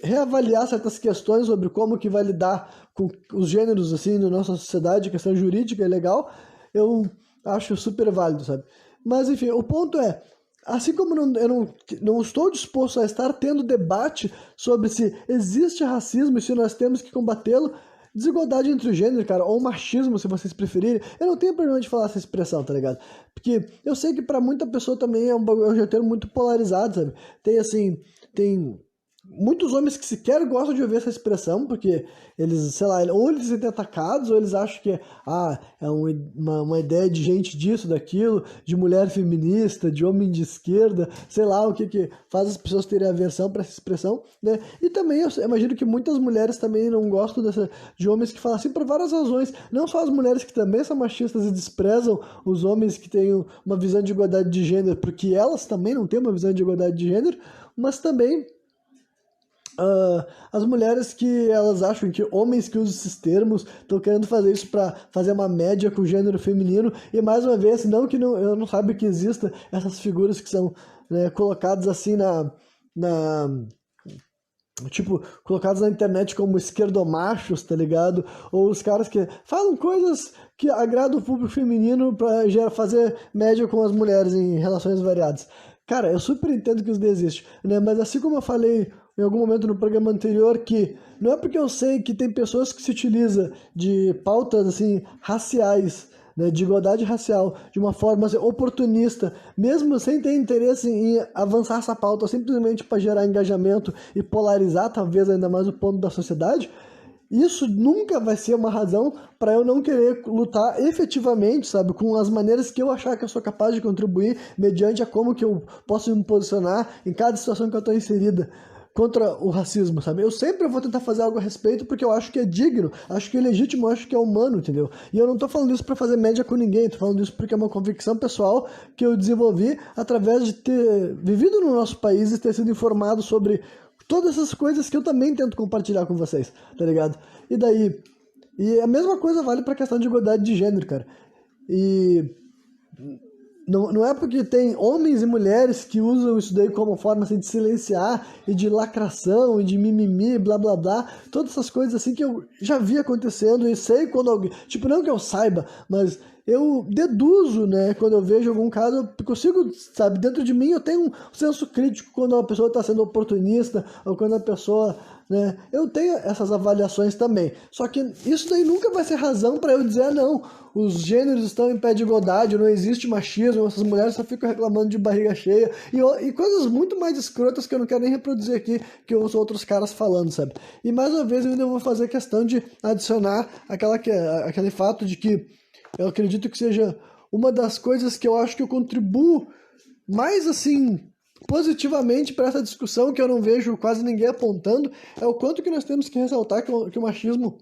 Speaker 1: reavaliar certas questões sobre como que vai lidar com os gêneros, assim, na nossa sociedade, questão jurídica e legal, eu acho super válido, sabe? Mas, enfim, o ponto é, assim como eu não estou disposto a estar tendo debate sobre se existe racismo e se nós temos que combatê-lo, desigualdade entre o gênero, cara, ou machismo, se vocês preferirem, eu não tenho problema de falar essa expressão, tá ligado? Porque eu sei que pra muita pessoa também é um termo muito polarizado, sabe? Tem muitos homens que sequer gostam de ouvir essa expressão, porque eles, sei lá, ou eles se sentem atacados, ou eles acham que é uma ideia de gente disso, daquilo, de mulher feminista, de homem de esquerda, sei lá, o que faz as pessoas terem aversão para essa expressão, né? E também eu imagino que muitas mulheres também não gostam de homens que falam assim por várias razões, não só as mulheres que também são machistas e desprezam os homens que têm uma visão de igualdade de gênero, porque elas também não têm uma visão de igualdade de gênero, mas também as mulheres que elas acham que homens que usam esses termos estão querendo fazer isso para fazer uma média com o gênero feminino, e mais uma vez, eu não sabe que exista essas figuras que são, né, colocadas assim colocados na internet como esquerdomachos, tá ligado? Ou os caras que falam coisas que agradam o público feminino para fazer média com as mulheres em relações variadas. Cara, eu super entendo que isso existe, né? Mas assim como eu falei em algum momento no programa anterior, que não é porque eu sei que tem pessoas que se utilizam de pautas assim raciais, né, de igualdade racial, de uma forma assim, oportunista, mesmo sem ter interesse em avançar essa pauta, simplesmente para gerar engajamento e polarizar talvez ainda mais o ponto da sociedade, isso nunca vai ser uma razão para eu não querer lutar efetivamente, sabe, com as maneiras que eu achar que eu sou capaz de contribuir, mediante a como que eu posso me posicionar em cada situação que eu estou inserida contra o racismo, sabe? Eu sempre vou tentar fazer algo a respeito porque eu acho que é digno, acho que é legítimo, acho que é humano, entendeu? E eu não tô falando isso para fazer média com ninguém, tô falando isso porque é uma convicção pessoal que eu desenvolvi através de ter vivido no nosso país e ter sido informado sobre todas essas coisas que eu também tento compartilhar com vocês, tá ligado? E a mesma coisa vale pra questão de igualdade de gênero, cara. E não é porque tem homens e mulheres que usam isso daí como forma assim, de silenciar e de lacração e de mimimi, blá blá blá, todas essas coisas assim que eu já vi acontecendo e sei quando alguém, tipo, não que eu saiba, mas eu deduzo, né, quando eu vejo algum caso, eu consigo, sabe, dentro de mim eu tenho um senso crítico quando uma pessoa está sendo oportunista ou quando a pessoa, né, eu tenho essas avaliações também, só que isso daí nunca vai ser razão para eu dizer, não, os gêneros estão em pé de igualdade, não existe machismo, essas mulheres só ficam reclamando de barriga cheia, e coisas muito mais escrotas que eu não quero nem reproduzir aqui, que eu ouço outros caras falando, sabe? E mais uma vez eu ainda vou fazer questão de adicionar aquele fato de que eu acredito que seja uma das coisas que eu acho que eu contribuo mais, assim, positivamente para essa discussão, que eu não vejo quase ninguém apontando, é o quanto que nós temos que ressaltar que o machismo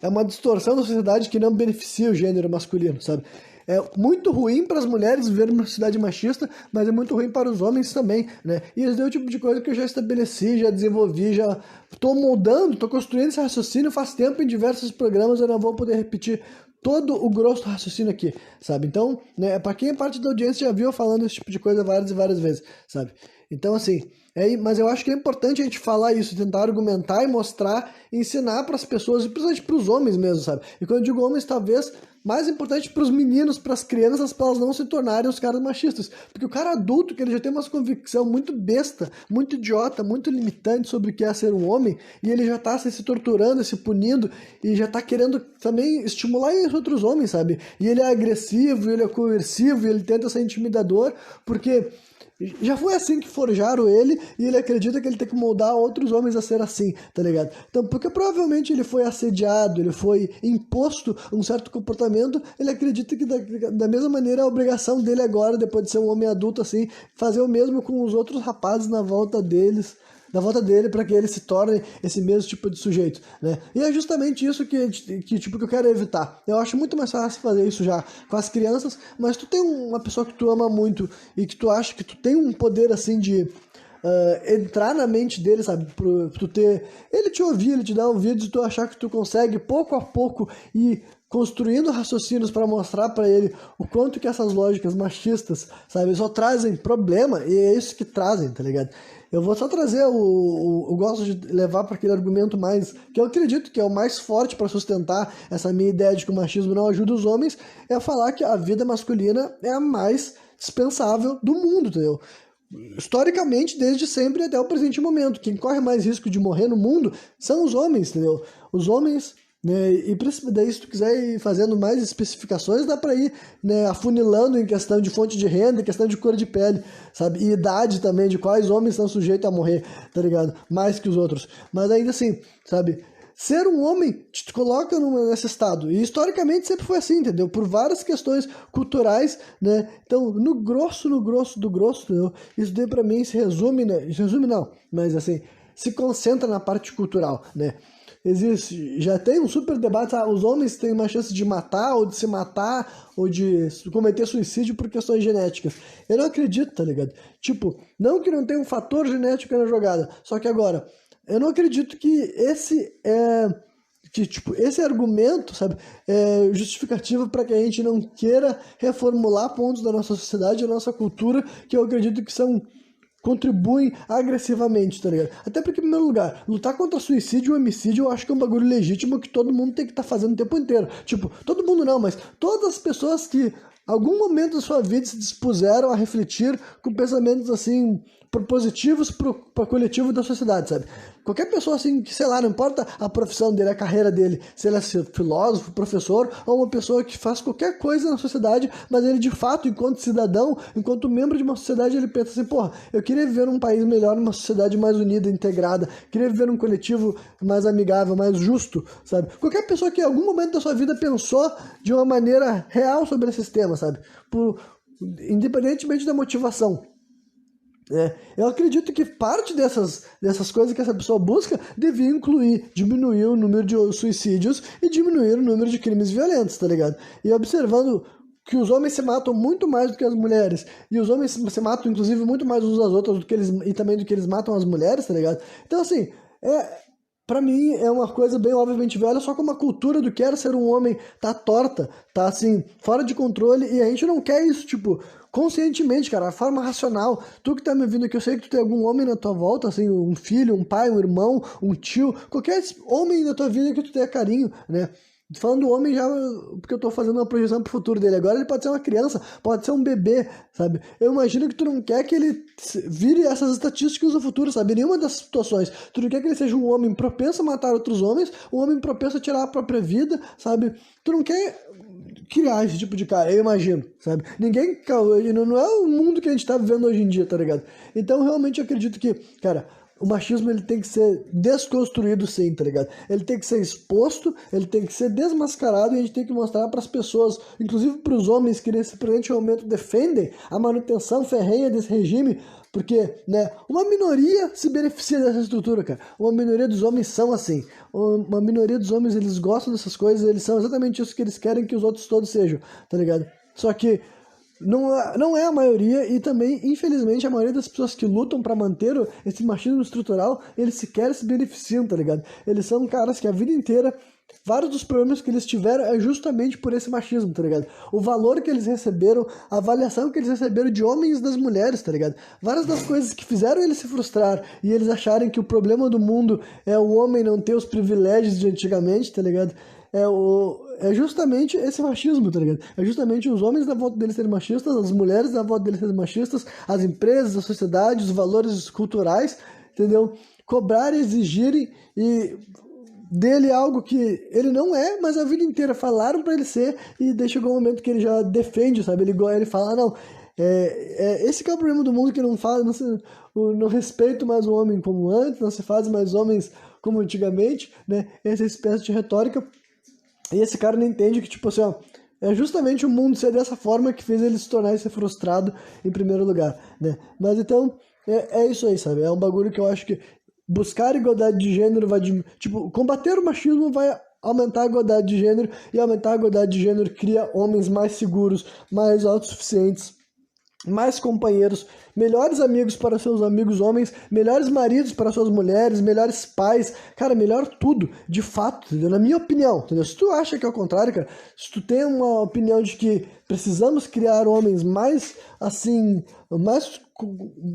Speaker 1: é uma distorção da sociedade que não beneficia o gênero masculino, sabe? é muito ruim para as mulheres viver numa sociedade machista, mas é muito ruim para os homens também, né? E esse é o tipo de coisa que eu já estabeleci, já desenvolvi, já tô moldando, tô construindo esse raciocínio faz tempo em diversos programas, eu não vou poder repetir todo o grosso do raciocínio aqui, sabe? Então, né, para quem é parte da audiência já viu eu falando esse tipo de coisa várias e várias vezes, sabe? Então, assim, mas eu acho que é importante a gente falar isso, tentar argumentar e mostrar, ensinar para as pessoas, e principalmente para os homens mesmo, sabe? E quando eu digo homens, talvez mais importante para os meninos, para as crianças, para elas não se tornarem os caras machistas. Porque o cara adulto, que ele já tem uma convicção muito besta, muito idiota, muito limitante sobre o que é ser um homem, e ele já tá se torturando, se punindo, e já tá querendo também estimular os outros homens, sabe? E ele é agressivo, ele é coercivo, e ele tenta ser intimidador, porque já foi assim que forjaram ele, e ele acredita que ele tem que moldar outros homens a ser assim, tá ligado? Então, porque provavelmente ele foi assediado, ele foi imposto um certo comportamento, ele acredita que da mesma maneira a obrigação dele agora, depois de ser um homem adulto assim, fazer o mesmo com os outros rapazes na volta dele, para que ele se torne esse mesmo tipo de sujeito, né? E é justamente isso que eu quero evitar. Eu acho muito mais fácil fazer isso já com as crianças, mas tu tem uma pessoa que tu ama muito e que tu acha que tu tem um poder assim de entrar na mente dele, sabe? Tu ter ele te ouvir, ele te dar ouvidos e tu achar que tu consegue pouco a pouco ir construindo raciocínios para mostrar para ele o quanto que essas lógicas machistas, sabe, só trazem problema, e é isso que trazem, tá ligado? Eu vou só trazer eu gosto de levar para aquele argumento mais, que eu acredito que é o mais forte para sustentar essa minha ideia de que o machismo não ajuda os homens, é falar que a vida masculina é a mais dispensável do mundo, entendeu? Historicamente, desde sempre até o presente momento, quem corre mais risco de morrer no mundo são os homens, entendeu? Os homens, né, e daí se tu quiser ir fazendo mais especificações, dá para ir, né, afunilando em questão de fonte de renda, em questão de cor de pele, sabe? E idade também, de quais homens estão sujeitos a morrer, tá ligado? Mais que os outros. Mas ainda assim, sabe? Ser um homem te coloca nesse estado. E historicamente sempre foi assim, entendeu? Por várias questões culturais, né? Então, no grosso do grosso, entendeu? Isso daí pra mim se resume, né? Se resume não, mas assim, se concentra na parte cultural, né? Já tem um super debate, os homens têm uma chance de matar, ou de se matar, ou de cometer suicídio por questões genéticas. Eu não acredito, tá ligado? Tipo, não que não tenha um fator genético na jogada, só que agora, eu não acredito que esse argumento, sabe, é justificativo para que a gente não queira reformular pontos da nossa sociedade, da nossa cultura, que eu acredito que contribuem agressivamente, tá ligado? Até porque, em primeiro lugar, lutar contra suicídio e homicídio eu acho que é um bagulho legítimo que todo mundo tem que estar fazendo o tempo inteiro. Tipo, todo mundo não, mas todas as pessoas que algum momento da sua vida se dispuseram a refletir com pensamentos assim propositivos para o coletivo da sociedade, sabe? Qualquer pessoa assim, que sei lá, não importa a profissão dele, a carreira dele, se ele é filósofo, professor, ou uma pessoa que faz qualquer coisa na sociedade, mas ele de fato, enquanto cidadão, enquanto membro de uma sociedade, ele pensa assim, porra, eu queria viver num país melhor, numa sociedade mais unida, integrada, queria viver num coletivo mais amigável, mais justo, sabe? Qualquer pessoa que em algum momento da sua vida pensou de uma maneira real sobre esse tema, sabe? Independentemente da motivação. Eu acredito que parte dessas coisas que essa pessoa busca devia incluir diminuir o número de suicídios e diminuir o número de crimes violentos, tá ligado? E observando que os homens se matam muito mais do que as mulheres, e os homens se matam inclusive muito mais uns às outras e também do que eles matam as mulheres, tá ligado? Então assim, pra mim é uma coisa bem obviamente velha, só que uma cultura do que era ser um homem tá torta, tá assim, fora de controle, e a gente não quer isso, tipo, conscientemente, cara, a forma racional. Tu que tá me ouvindo aqui, eu sei que tu tem algum homem na tua volta, assim, um filho, um pai, um irmão, um tio, qualquer homem na tua vida que tu tenha carinho, né? Falando do homem já, porque eu tô fazendo uma projeção pro futuro dele. Agora ele pode ser uma criança, pode ser um bebê, sabe? Eu imagino que tu não quer que ele vire essas estatísticas no futuro, sabe? Nenhuma das situações. Tu não quer que ele seja um homem propenso a matar outros homens, um homem propenso a tirar a própria vida, sabe? Tu não quer criar esse tipo de cara, eu imagino, sabe? Ninguém, não é o mundo que a gente tá vivendo hoje em dia, tá ligado? Então, realmente, eu acredito que, cara, o machismo, ele tem que ser desconstruído sim, tá ligado? Ele tem que ser exposto, ele tem que ser desmascarado, e a gente tem que mostrar para as pessoas, inclusive para os homens que nesse presente momento defendem a manutenção ferrenha desse regime, porque, né, uma minoria se beneficia dessa estrutura, cara. Uma minoria dos homens são assim. Uma minoria dos homens, eles gostam dessas coisas, eles são exatamente isso que eles querem que os outros todos sejam, tá ligado? Só que não é a maioria, e também, infelizmente, a maioria das pessoas que lutam pra manter esse machismo estrutural, eles sequer se beneficiam, tá ligado? Eles são caras que a vida inteira, vários dos problemas que eles tiveram é justamente por esse machismo, tá ligado? O valor que eles receberam, a avaliação que eles receberam de homens e das mulheres, tá ligado? Várias das coisas que fizeram eles se frustrar e eles acharem que o problema do mundo é o homem não ter os privilégios de antigamente, tá ligado? É justamente esse machismo, tá ligado? É justamente os homens da volta deles serem machistas, as mulheres da volta deles serem machistas, as empresas, a sociedade, os valores culturais, entendeu? Cobrarem, exigirem e dele algo que ele não é, mas a vida inteira falaram pra ele ser, e daí chegou um momento que ele já defende, sabe? Ele fala, não, esse que é o problema do mundo, que não respeito mais o homem como antes, não se faz mais homens como antigamente, né? Essa espécie de retórica. E esse cara não entende que, tipo assim, ó, é justamente o mundo ser dessa forma que fez ele se tornar esse frustrado em primeiro lugar, né? Mas então, é isso aí, sabe? É um bagulho que eu acho que buscar igualdade de gênero vai... Tipo, combater o machismo vai aumentar a igualdade de gênero, e aumentar a igualdade de gênero cria homens mais seguros, mais autossuficientes, mais companheiros, melhores amigos para seus amigos homens, melhores maridos para suas mulheres, melhores pais, cara, melhor tudo, de fato, entendeu? Na minha opinião, entendeu? Se tu acha que é o contrário, cara, se tu tem uma opinião de que precisamos criar homens mais, assim, mais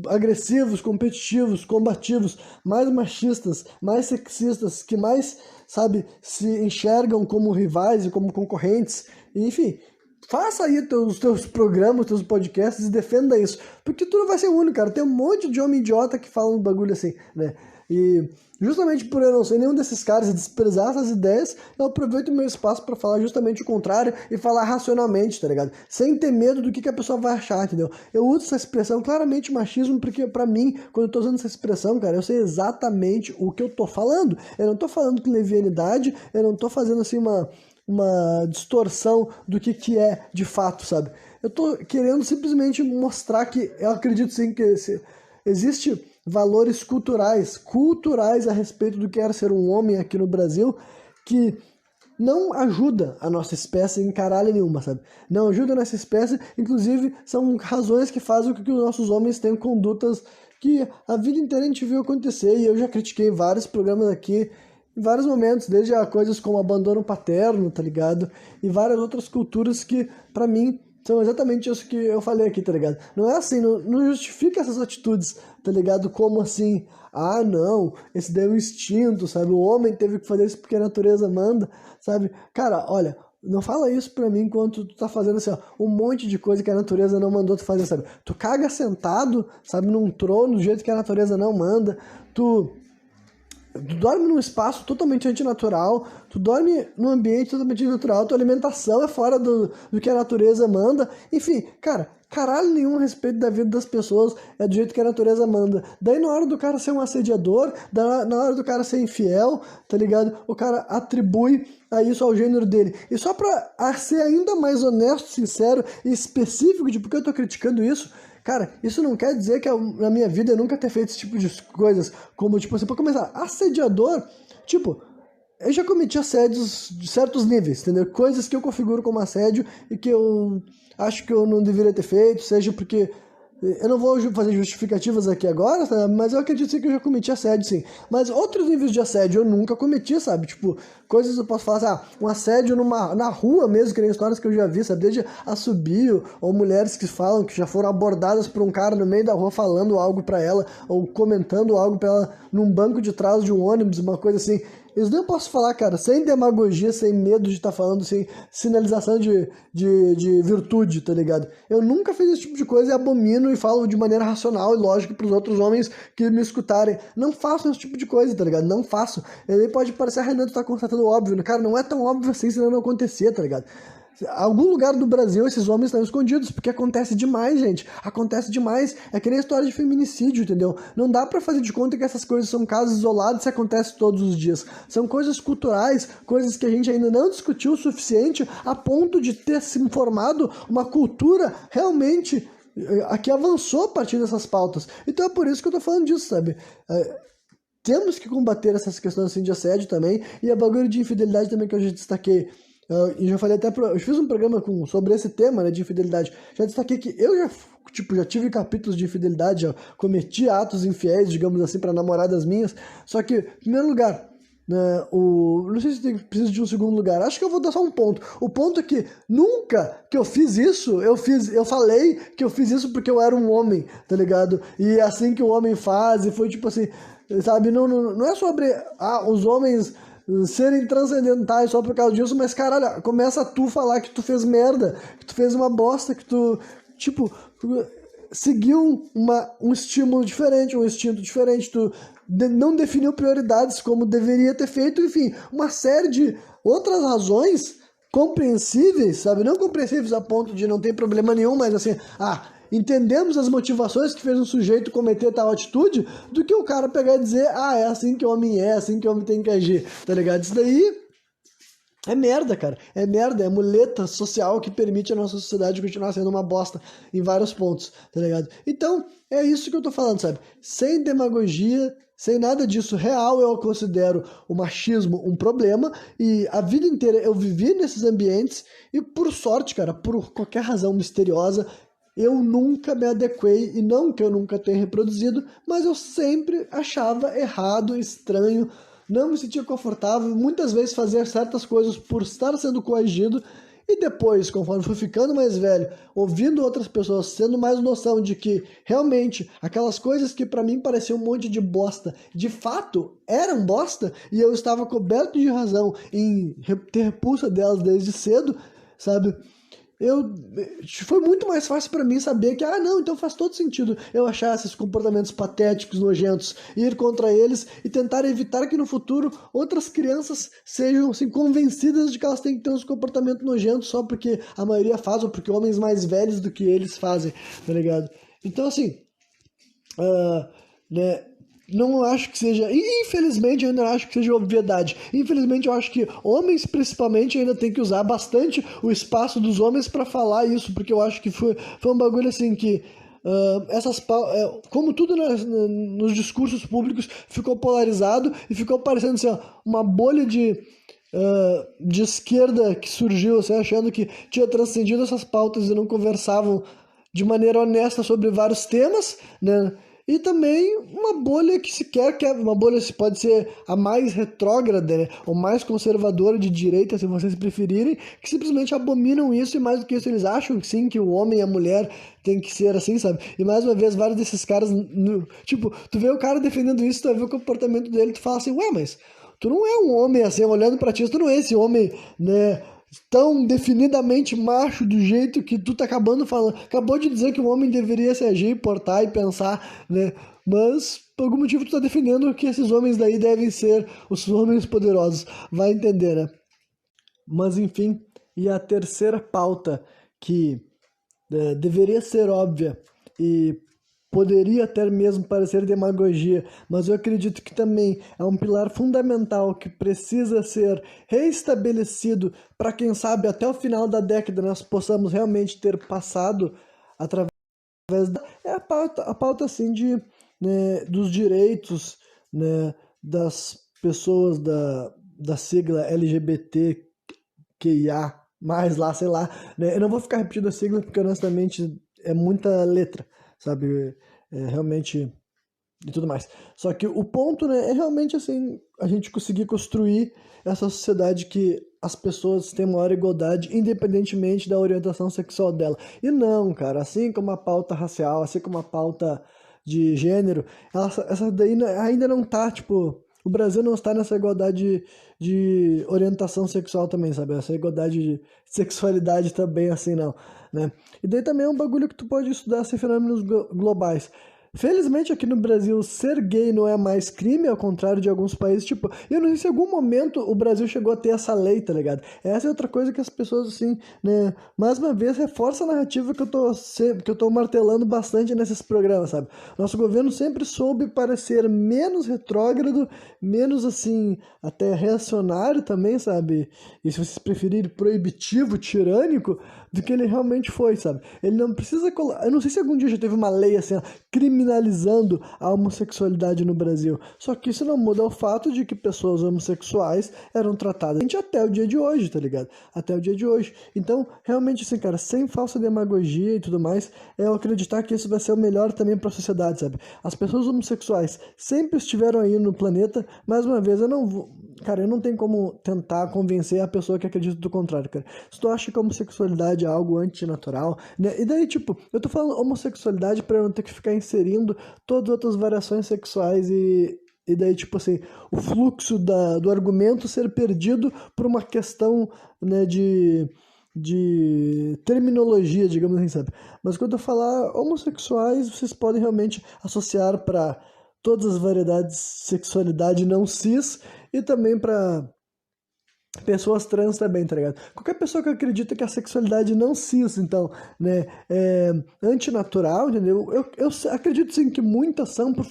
Speaker 1: agressivos, competitivos, combativos, mais machistas, mais sexistas, que mais, sabe, se enxergam como rivais e como concorrentes, enfim... Faça aí os teus programas, os teus podcasts e defenda isso. Porque tu não vai ser o único, cara. Tem um monte de homem idiota que fala um bagulho assim, né? E justamente por eu não ser nenhum desses caras e desprezar essas ideias, eu aproveito o meu espaço pra falar justamente o contrário e falar racionalmente, tá ligado? Sem ter medo do que a pessoa vai achar, entendeu? Eu uso essa expressão claramente machismo porque, pra mim, quando eu tô usando essa expressão, cara, eu sei exatamente o que eu tô falando. Eu não tô falando com levianidade, eu não tô fazendo assim uma distorção do que é de fato, sabe? Eu tô querendo simplesmente mostrar que eu acredito sim que existe valores culturais a respeito do que era ser um homem aqui no Brasil, que não ajuda a nossa espécie em caralho nenhuma, sabe? Não ajuda a nossa espécie, inclusive são razões que fazem com que os nossos homens tenham condutas que a vida inteira a gente viu acontecer, e eu já critiquei vários programas aqui, em vários momentos, desde a coisas como abandono paterno, tá ligado? E várias outras culturas que, pra mim, são exatamente isso que eu falei aqui, tá ligado? Não é assim, não justifica essas atitudes, tá ligado? Como assim, ah, não, esse daí é um instinto, sabe? O homem teve que fazer isso porque a natureza manda, sabe? Cara, olha, não fala isso pra mim enquanto tu tá fazendo assim, ó, um monte de coisa que a natureza não mandou tu fazer, sabe? Tu caga sentado, sabe, num trono, do jeito que a natureza não manda, tu dorme num espaço totalmente antinatural, tu dorme num ambiente totalmente antinatural, tua alimentação é fora do que a natureza manda, enfim, cara, caralho nenhum a respeito da vida das pessoas é do jeito que a natureza manda. Daí na hora do cara ser um assediador, na hora do cara ser infiel, tá ligado? O cara atribui a isso ao gênero dele. E só pra ser ainda mais honesto, sincero e específico de por que eu tô criticando isso, cara, isso não quer dizer que na minha vida eu nunca ter feito esse tipo de coisas, como, tipo, assim, pra começar, assediador, tipo, eu já cometi assédios de certos níveis, entendeu? Coisas que eu configuro como assédio e que eu acho que eu não deveria ter feito, seja porque... Eu não vou fazer justificativas aqui agora, tá? Mas eu acredito sim que eu já cometi assédio, sim. Mas outros níveis de assédio eu nunca cometi, sabe? Tipo, coisas eu posso falar, assim, um assédio na rua mesmo, que nem histórias que eu já vi, sabe? Desde assobio, ou mulheres que falam que já foram abordadas por um cara no meio da rua falando algo pra ela, ou comentando algo pra ela num banco de trás de um ônibus, uma coisa assim. Isso nem eu posso falar, cara, sem demagogia, sem medo de estar falando, sem sinalização de virtude, tá ligado? Eu nunca fiz esse tipo de coisa e abomino e falo de maneira racional e lógica pros outros homens que me escutarem. Não faço esse tipo de coisa, tá ligado? Não faço. Ele pode parecer, Renan, tu tá constatando óbvio, né? Cara, não é tão óbvio assim, senão não acontecia, tá ligado? Algum lugar do Brasil esses homens estão escondidos, porque acontece demais, gente. Acontece demais. É que nem a história de feminicídio, entendeu? Não dá pra fazer de conta que essas coisas são casos isolados e acontecem todos os dias. São coisas culturais, coisas que a gente ainda não discutiu o suficiente a ponto de ter se formado uma cultura realmente que avançou a partir dessas pautas. Então é por isso que eu tô falando disso, sabe? Temos que combater essas questões assim de assédio também, e a bagulho de infidelidade também que eu já destaquei. E já falei até, eu fiz um programa sobre esse tema, né, de infidelidade. Já destaquei que eu já tive capítulos de infidelidade, já cometi atos infiéis, digamos assim, para namoradas minhas. Só que, em primeiro lugar, né, não sei se precisa de um segundo lugar. Acho que eu vou dar só um ponto. O ponto é que nunca que eu fiz isso, eu falei que eu fiz isso porque eu era um homem, tá ligado? E é assim que o homem faz, e foi tipo assim, sabe? Não é sobre os homens serem transcendentais só por causa disso, mas caralho, começa tu falar que tu fez merda, que tu fez uma bosta, que tu, tipo, seguiu um estímulo diferente, um instinto diferente, tu não definiu prioridades como deveria ter feito, enfim, uma série de outras razões compreensíveis, sabe? Não compreensíveis a ponto de não ter problema nenhum, mas assim, entendemos as motivações que fez um sujeito cometer tal atitude, do que o cara pegar e dizer, é assim que o homem é assim que o homem tem que agir, tá ligado? Isso daí é merda, cara. É merda, é muleta social que permite a nossa sociedade continuar sendo uma bosta em vários pontos, tá ligado? Então, é isso que eu tô falando, sabe? Sem demagogia, sem nada disso real, eu considero o machismo um problema, e a vida inteira eu vivi nesses ambientes e, por sorte, cara, por qualquer razão misteriosa, eu nunca me adequei, e não que eu nunca tenha reproduzido, mas eu sempre achava errado, estranho, não me sentia confortável, muitas vezes fazia certas coisas por estar sendo coagido, e depois, conforme fui ficando mais velho, ouvindo outras pessoas, tendo mais noção de que realmente aquelas coisas que pra mim pareciam um monte de bosta, de fato eram bosta, e eu estava coberto de razão em ter repulsa delas desde cedo, sabe? Foi muito mais fácil pra mim saber que, não, então faz todo sentido eu achar esses comportamentos patéticos, nojentos, ir contra eles e tentar evitar que no futuro outras crianças sejam assim, convencidas de que elas têm que ter uns comportamentos nojentos só porque a maioria faz ou porque homens mais velhos do que eles fazem, tá ligado? Então, assim, né, não acho que seja, infelizmente eu ainda acho que seja obviedade. Infelizmente eu acho que homens principalmente ainda tem que usar bastante o espaço dos homens para falar isso, porque eu acho que foi um bagulho assim que como tudo nos discursos públicos ficou polarizado e ficou parecendo assim, uma bolha de esquerda que surgiu, assim, achando que tinha transcendido essas pautas e não conversavam de maneira honesta sobre vários temas, né? E também uma bolha que uma bolha se pode ser a mais retrógrada, né? Ou mais conservadora de direita, se vocês preferirem, que simplesmente abominam isso, e mais do que isso eles acham sim que o homem e a mulher tem que ser assim, sabe? E mais uma vez vários desses caras, tipo, tu vê o cara defendendo isso, tu vê o comportamento dele, tu fala assim, ué, mas tu não é um homem assim, olhando pra ti, tu não é esse homem, né, tão definidamente macho do jeito que tu tá acabou de dizer que o homem deveria se agir, portar e pensar, né? Mas por algum motivo tu tá defendendo que esses homens daí devem ser os homens poderosos. Vai entender, né? Mas enfim, e a terceira pauta que deveria ser óbvia e poderia até mesmo parecer demagogia, mas eu acredito que também é um pilar fundamental que precisa ser reestabelecido para, quem sabe, até o final da década nós possamos realmente ter passado através a pauta assim né, dos direitos, né, das pessoas da sigla LGBTQIA, mais lá, sei lá, né? Eu não vou ficar repetindo a sigla porque honestamente é muita letra, sabe? Realmente e tudo mais. Só que o ponto, né, é realmente assim, a gente conseguir construir essa sociedade que as pessoas têm maior igualdade, independentemente da orientação sexual dela. E não, cara, assim como a pauta racial, assim como a pauta de gênero, essa daí ainda não tá, tipo, o Brasil não está nessa igualdade de orientação sexual também, sabe? Essa igualdade de sexualidade também, assim, não, né? E daí também é um bagulho que tu pode estudar, assim, fenômenos globais. Felizmente aqui no Brasil ser gay não é mais crime, ao contrário de alguns países, tipo, eu não sei se em algum momento o Brasil chegou a ter essa lei, tá ligado? Essa é outra coisa que as pessoas, assim, né, mais uma vez reforça a narrativa que eu tô martelando bastante nesses programas, sabe? Nosso governo sempre soube parecer menos retrógrado, menos, assim, até reacionário também, sabe? E se vocês preferirem, proibitivo, tirânico, do que ele realmente foi, sabe? Ele não precisa eu não sei se algum dia já teve uma lei assim, ó, criminalizando a homossexualidade no Brasil. Só que isso não muda o fato de que pessoas homossexuais eram tratadas até o dia de hoje, tá ligado? Até o dia de hoje. Então, realmente, assim, cara, sem falsa demagogia e tudo mais, é eu acreditar que isso vai ser o melhor também para a sociedade, sabe? As pessoas homossexuais sempre estiveram aí no planeta. Mais uma vez, eu não vou... Cara, eu não tenho como tentar convencer a pessoa que acredita do contrário, cara. Se tu acha que a homossexualidade é algo antinatural, né? E daí, tipo, eu tô falando homossexualidade pra eu não ter que ficar inserindo todas as outras variações sexuais e daí, tipo assim, o fluxo do argumento ser perdido por uma questão, né, de terminologia, digamos assim, sabe? Mas quando eu falar homossexuais, vocês podem realmente associar para todas as variedades de sexualidade não cis e também para pessoas trans também, tá ligado? Qualquer pessoa que acredita que a sexualidade não cis, então, né, é antinatural, entendeu? Eu acredito sim que muitas são por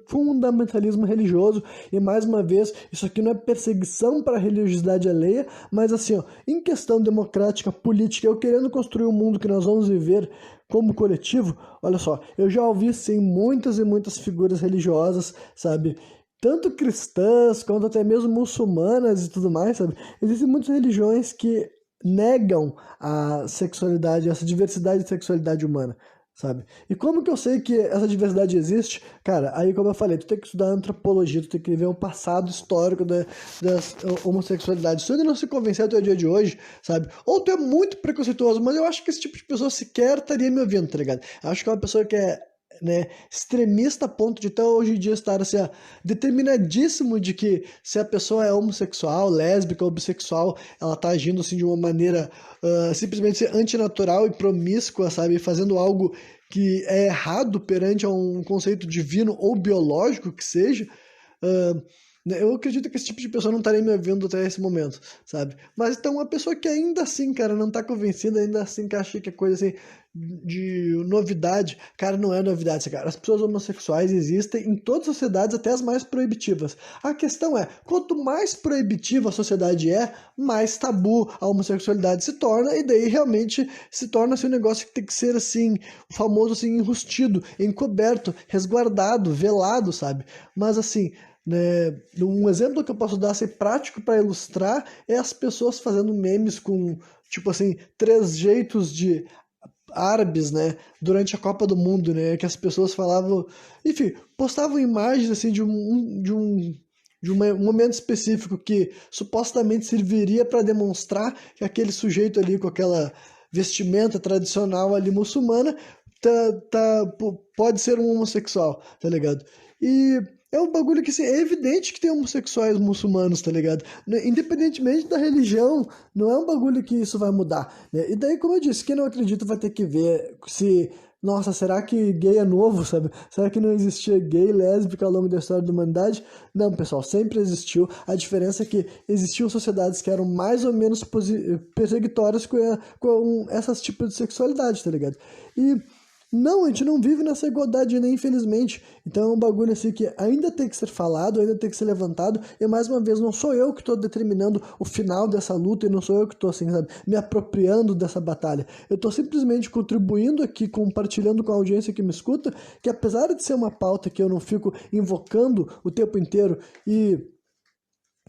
Speaker 1: fundamentalismo religioso, e mais uma vez, isso aqui não é perseguição para a religiosidade alheia, mas assim, ó, em questão democrática, política, eu querendo construir um mundo que nós vamos viver como coletivo, olha só, eu já ouvi sim muitas e muitas figuras religiosas, sabe? Tanto cristãs quanto até mesmo muçulmanas e tudo mais, sabe? Existem muitas religiões que negam a sexualidade, essa diversidade de sexualidade humana, sabe? E como que eu sei que essa diversidade existe? Cara, aí como eu falei, tu tem que estudar antropologia, tu tem que ver o passado histórico das homossexualidades. Se tu ainda não se convencer até o dia de hoje, sabe? Ou tu é muito preconceituoso, mas eu acho que esse tipo de pessoa sequer estaria me ouvindo, tá ligado? Eu acho que é uma pessoa que é, né, extremista a ponto de até hoje em dia estar assim, determinadíssimo de que se a pessoa é homossexual, lésbica ou bissexual, ela tá agindo assim de uma maneira simplesmente antinatural e promíscua, sabe, fazendo algo que é errado perante a um conceito divino ou biológico que seja. Uh, eu acredito que esse tipo de pessoa não estaria me ouvindo até esse momento, sabe? Mas então uma pessoa que ainda assim, cara, não tá convencida, ainda assim que acha que é coisa assim de novidade, cara, não é novidade, cara. As pessoas homossexuais existem em todas as sociedades, até as mais proibitivas. A questão é, quanto mais proibitiva a sociedade é, mais tabu a homossexualidade se torna, e daí realmente se torna assim, um negócio que tem que ser assim, o famoso assim, enrustido, encoberto, resguardado, velado, sabe? Mas assim, né, um exemplo que eu posso dar assim, prático para ilustrar é as pessoas fazendo memes com, tipo assim, 3 jeitos de árabes, né, durante a Copa do Mundo, né, que as pessoas falavam, enfim, postavam imagens assim de um momento específico que supostamente serviria para demonstrar que aquele sujeito ali com aquela vestimenta tradicional ali muçulmana pode ser um homossexual, tá ligado? E é um bagulho que assim, é evidente que tem homossexuais muçulmanos, tá ligado? Independentemente da religião, não é um bagulho que isso vai mudar, né? E daí, como eu disse, quem não acredita vai ter que ver se... Nossa, será que gay é novo, sabe? Será que não existia gay, lésbica ao longo da história da humanidade? Não, pessoal, sempre existiu. A diferença é que existiam sociedades que eram mais ou menos perseguitórias com essas tipos de sexualidade, tá ligado? E... Não, a gente não vive nessa igualdade ainda, infelizmente. Então é um bagulho assim que ainda tem que ser falado, ainda tem que ser levantado. E mais uma vez, não sou eu que estou determinando o final dessa luta e não sou eu que estou, assim, sabe, me apropriando dessa batalha. Eu estou simplesmente contribuindo aqui, compartilhando com a audiência que me escuta, que apesar de ser uma pauta que eu não fico invocando o tempo inteiro e...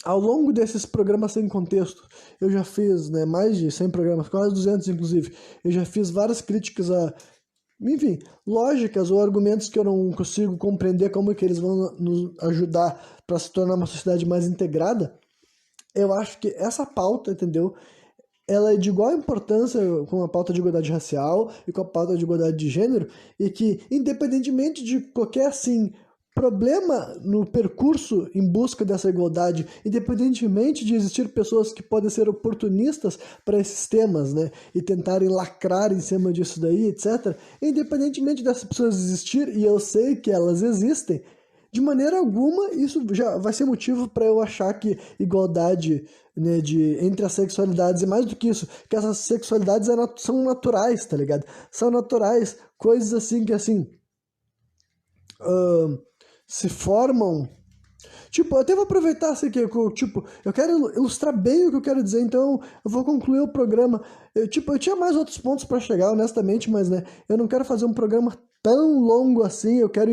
Speaker 1: Ao longo desses programas sem contexto, eu já fiz, né, mais de 100 programas, quase 200 inclusive, eu já fiz várias críticas a, enfim, lógicas ou argumentos que eu não consigo compreender como é que eles vão nos ajudar para se tornar uma sociedade mais integrada. Eu acho que essa pauta, entendeu? Ela é de igual importância com a pauta de igualdade racial e com a pauta de igualdade de gênero, e que, independentemente de qualquer, assim, problema no percurso em busca dessa igualdade, independentemente de existir pessoas que podem ser oportunistas para esses temas, né, e tentarem lacrar em cima disso daí, etc., independentemente dessas pessoas existir, e eu sei que elas existem, de maneira alguma isso já vai ser motivo para eu achar que igualdade, né, entre as sexualidades, e mais do que isso, que essas sexualidades são naturais, tá ligado? São naturais, coisas assim que assim... se formam. Tipo, eu até vou aproveitar assim que tipo, eu quero ilustrar bem o que eu quero dizer, então eu vou concluir o programa. Eu tinha mais outros pontos para chegar, honestamente, mas né, eu não quero fazer um programa tão longo assim, eu quero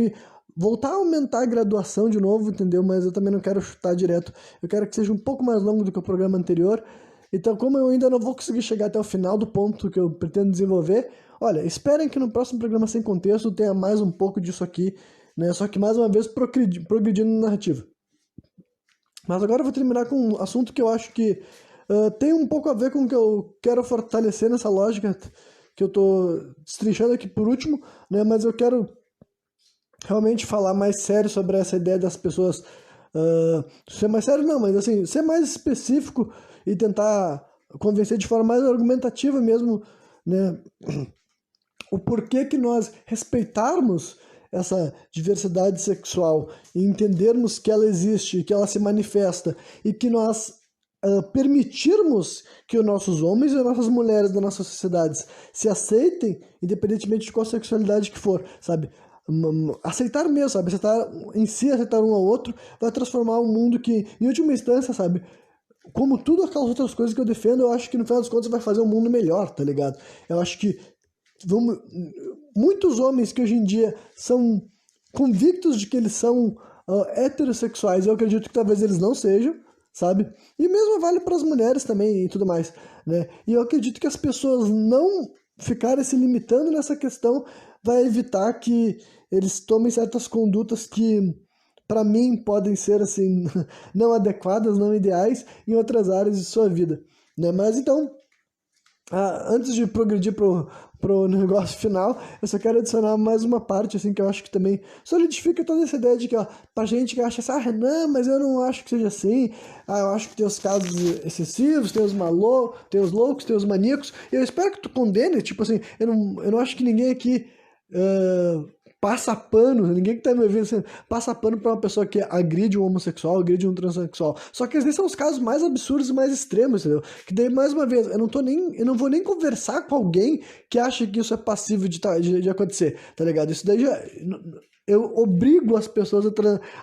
Speaker 1: voltar a aumentar a graduação de novo, entendeu? Mas eu também não quero chutar direto, eu quero que seja um pouco mais longo do que o programa anterior. Então, como eu ainda não vou conseguir chegar até o final do ponto que eu pretendo desenvolver, olha, esperem que no próximo programa Sem Contexto tenha mais um pouco disso aqui, né? Só que mais uma vez progredindo na narrativa. Mas agora eu vou terminar com um assunto que eu acho que tem um pouco a ver com o que eu quero fortalecer nessa lógica que eu tô destrinchando aqui por último, né? Mas eu quero realmente falar mais sério sobre essa ideia das pessoas. Ser mais sério não, mas assim, ser mais específico e tentar convencer de forma mais argumentativa mesmo, né? O porquê que nós respeitarmos essa diversidade sexual e entendermos que ela existe, que ela se manifesta e que nós permitirmos que os nossos homens e as nossas mulheres das nossas sociedades se aceitem, independentemente de qual sexualidade que for, sabe? Aceitar mesmo, sabe? Aceitar em si, aceitar um ao outro, vai transformar um mundo que, em última instância, sabe? Como tudo aquelas outras coisas que eu defendo, eu acho que no final das contas vai fazer um mundo melhor, tá ligado? Eu acho que muitos homens que hoje em dia são convictos de que eles são heterossexuais, eu acredito que talvez eles não sejam, sabe? E o mesmo vale para as mulheres também e tudo mais, né? E eu acredito que as pessoas não ficarem se limitando nessa questão vai evitar que eles tomem certas condutas que, para mim, podem ser assim não adequadas, não ideais em outras áreas de sua vida, né? Mas então, antes de progredir pro negócio final, eu só quero adicionar mais uma parte, assim, que eu acho que também solidifica toda essa ideia de que, ó, pra gente que acha assim, não, mas eu não acho que seja assim, eu acho que tem os casos excessivos, tem os tem os loucos, tem os maníacos, e eu espero que tu condene, tipo assim, eu não acho que ninguém aqui passa pano, ninguém que tá me ouvindo assim, passa pano pra uma pessoa que agride um homossexual, agride um transexual. Só que esses são os casos mais absurdos e mais extremos, entendeu? Que daí, mais uma vez, eu não vou nem conversar com alguém que acha que isso é passível de acontecer, tá ligado? Isso daí já... Eu obrigo as pessoas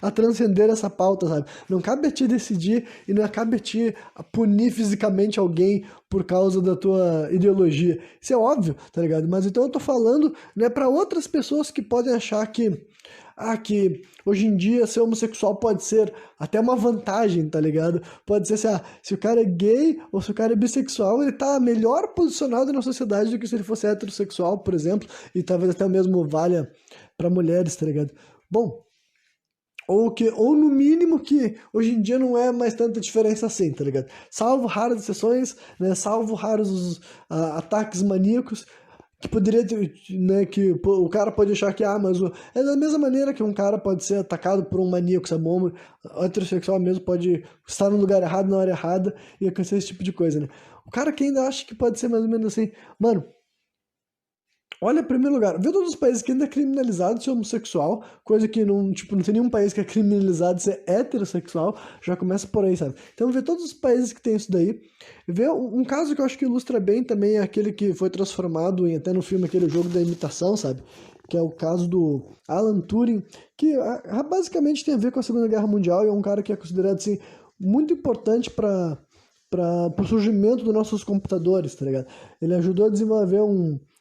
Speaker 1: a transcender essa pauta, sabe? Não cabe a ti decidir e não cabe a ti punir fisicamente alguém por causa da tua ideologia. Isso é óbvio, tá ligado? Mas então eu tô falando, né, para outras pessoas que podem achar que hoje em dia ser homossexual pode ser até uma vantagem, tá ligado? Pode ser assim, se o cara é gay ou se o cara é bissexual, ele tá melhor posicionado na sociedade do que se ele fosse heterossexual, por exemplo, e talvez até o mesmo valha para mulheres, tá ligado? Bom, ou no mínimo que hoje em dia não é mais tanta diferença assim, tá ligado? Salvo raras exceções, né? Salvo raros ataques maníacos, que poderia ter, né, que o cara pode achar que, mas é da mesma maneira que um cara pode ser atacado por um maníaco, sabe? Um homem heterossexual mesmo pode estar no lugar errado, na hora errada e acontecer esse tipo de coisa, né? O cara que ainda acha que pode ser mais ou menos assim, mano, olha, em primeiro lugar, vê todos os países que ainda é criminalizado ser homossexual, coisa que não tem nenhum país que é criminalizado ser heterossexual, já começa por aí, sabe? Então vê todos os países que tem isso daí. Vê um caso que eu acho que ilustra bem também é aquele que foi transformado até no filme, aquele jogo da imitação, sabe? Que é o caso do Alan Turing, que basicamente tem a ver com a Segunda Guerra Mundial e é um cara que é considerado, assim, muito importante para o surgimento dos nossos computadores, tá ligado? Ele ajudou a desenvolver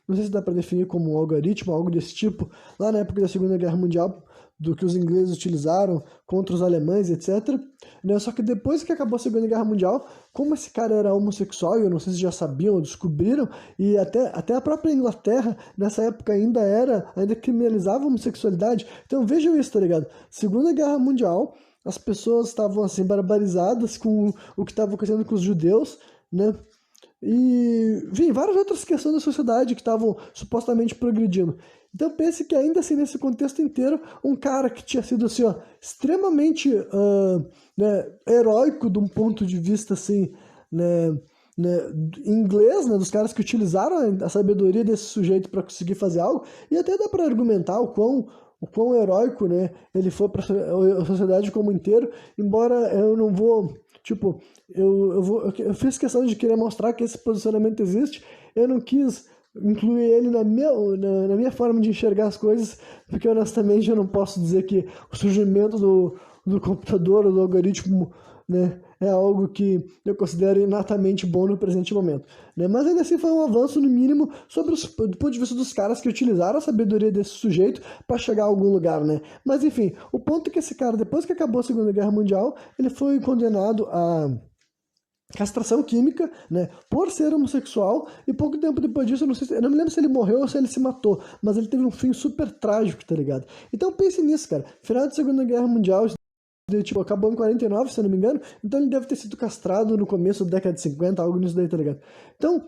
Speaker 1: não sei se dá para definir como um algoritmo, algo desse tipo, lá na época da Segunda Guerra Mundial, do que os ingleses utilizaram contra os alemães, etc. Né? Só que depois que acabou a Segunda Guerra Mundial, como esse cara era homossexual, eu não sei se já sabiam ou descobriram, e até a própria Inglaterra, nessa época, ainda criminalizava a homossexualidade. Então vejam isso, tá ligado? Segunda Guerra Mundial, as pessoas estavam assim barbarizadas com o que estava acontecendo com os judeus, né? E, enfim, várias outras questões da sociedade que estavam supostamente progredindo. Então pense que ainda assim, nesse contexto inteiro, um cara que tinha sido assim, extremamente né, heróico de um ponto de vista assim, né, inglês, né, dos caras que utilizaram a sabedoria desse sujeito para conseguir fazer algo, e até dá para argumentar o quão heróico, né, ele foi para a sociedade como inteiro, embora eu não vou... Tipo, eu fiz questão de querer mostrar que esse posicionamento existe, eu não quis incluir ele na minha forma de enxergar as coisas, porque honestamente eu não posso dizer que o surgimento do computador, do algoritmo né, é algo que eu considero inatamente bom no presente momento, né? Mas ainda assim foi um avanço, no mínimo, do ponto de vista dos caras que utilizaram a sabedoria desse sujeito para chegar a algum lugar, né? Mas enfim, o ponto é que esse cara, depois que acabou a Segunda Guerra Mundial, ele foi condenado a castração química, né, por ser homossexual, e pouco tempo depois disso, eu não me lembro se ele morreu ou se ele se matou, mas ele teve um fim super trágico, tá ligado? Então pense nisso, cara. Final da Segunda Guerra Mundial, tipo, acabou em 49, se eu não me engano, então ele deve ter sido castrado no começo da década de 50, algo nisso daí, tá ligado? Então,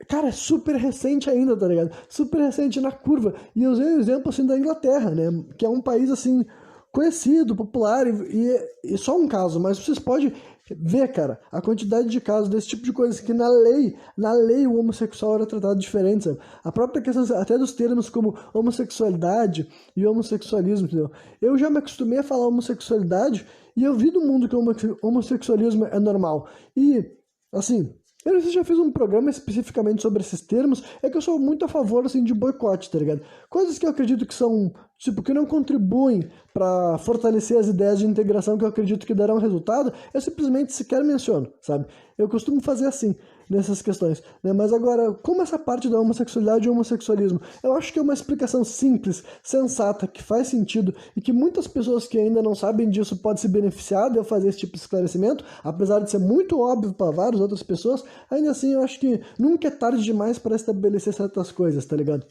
Speaker 1: cara, é super recente ainda, tá ligado? Super recente na curva. E eu usei o exemplo, assim, da Inglaterra, né, que é um país, assim, conhecido, popular, e só um caso, mas vocês podem ver, cara, a quantidade de casos desse tipo de coisa, que na lei o homossexual era tratado diferente, sabe? A própria questão até dos termos como homossexualidade e homossexualismo, entendeu? Eu já me acostumei a falar homossexualidade e eu vi do mundo que o homossexualismo é normal. E, assim, eu não sei se já fiz um programa especificamente sobre esses termos, é que eu sou muito a favor, assim, de boicote, tá ligado? Coisas que eu acredito que são, tipo, que não contribuem para fortalecer as ideias de integração que eu acredito que darão resultado, eu simplesmente sequer menciono, sabe? Eu costumo fazer assim, nessas questões, né? Mas agora, como essa parte da homossexualidade e homossexualismo, eu acho que é uma explicação simples, sensata, que faz sentido e que muitas pessoas que ainda não sabem disso podem se beneficiar de eu fazer esse tipo de esclarecimento, apesar de ser muito óbvio para várias outras pessoas, ainda assim eu acho que nunca é tarde demais para estabelecer certas coisas, tá ligado?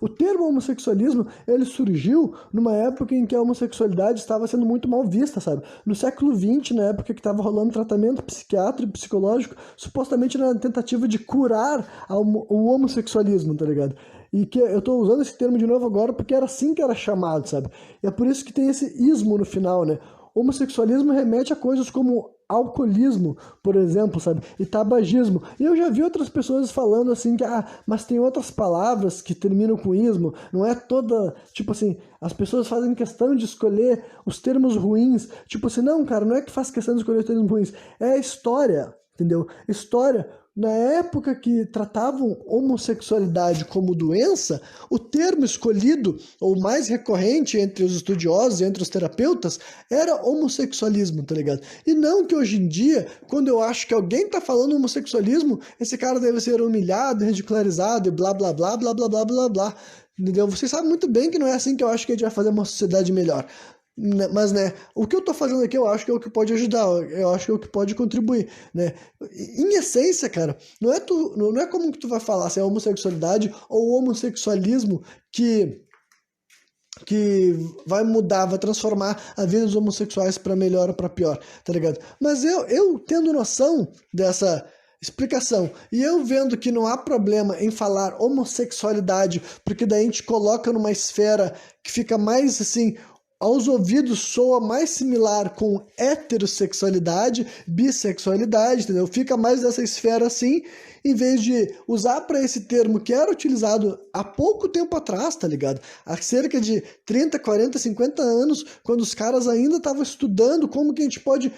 Speaker 1: O termo homossexualismo, ele surgiu numa época em que a homossexualidade estava sendo muito mal vista, sabe? No século XX, na época que estava rolando tratamento psiquiátrico e psicológico, supostamente na tentativa de curar o homossexualismo, tá ligado? E que eu tô usando esse termo de novo agora porque era assim que era chamado, sabe? E é por isso que tem esse ismo no final, né? Homossexualismo remete a coisas como alcoolismo, por exemplo, sabe? E tabagismo. E eu já vi outras pessoas falando assim que, mas tem outras palavras que terminam com ismo, não é toda, tipo assim, as pessoas fazem questão de escolher os termos ruins, tipo assim, não, cara, não é que faz questão de escolher os termos ruins, é a história, entendeu? História. Na época que tratavam homossexualidade como doença, o termo escolhido, ou mais recorrente entre os estudiosos e entre os terapeutas, era homossexualismo, tá ligado? E não que hoje em dia, quando eu acho que alguém tá falando homossexualismo, esse cara deve ser humilhado, ridicularizado e blá blá blá blá blá blá blá blá. Entendeu? Vocês sabem muito bem que não é assim que eu acho que a gente vai fazer uma sociedade melhor. Mas, né, o que eu tô fazendo aqui, eu acho que é o que pode ajudar, eu acho que é o que pode contribuir, né? Em essência, cara, não é como que tu vai falar se é homossexualidade ou homossexualismo que vai mudar, vai transformar a vida dos homossexuais para melhor ou para pior, tá ligado? Mas eu tendo noção dessa explicação e eu vendo que não há problema em falar homossexualidade, porque daí a gente coloca numa esfera que fica mais assim, aos ouvidos soa mais similar com heterossexualidade, bissexualidade, entendeu? Fica mais nessa esfera assim, em vez de usar para esse termo que era utilizado há pouco tempo atrás, tá ligado? Há cerca de 30, 40, 50 anos, quando os caras ainda estavam estudando como que a gente pode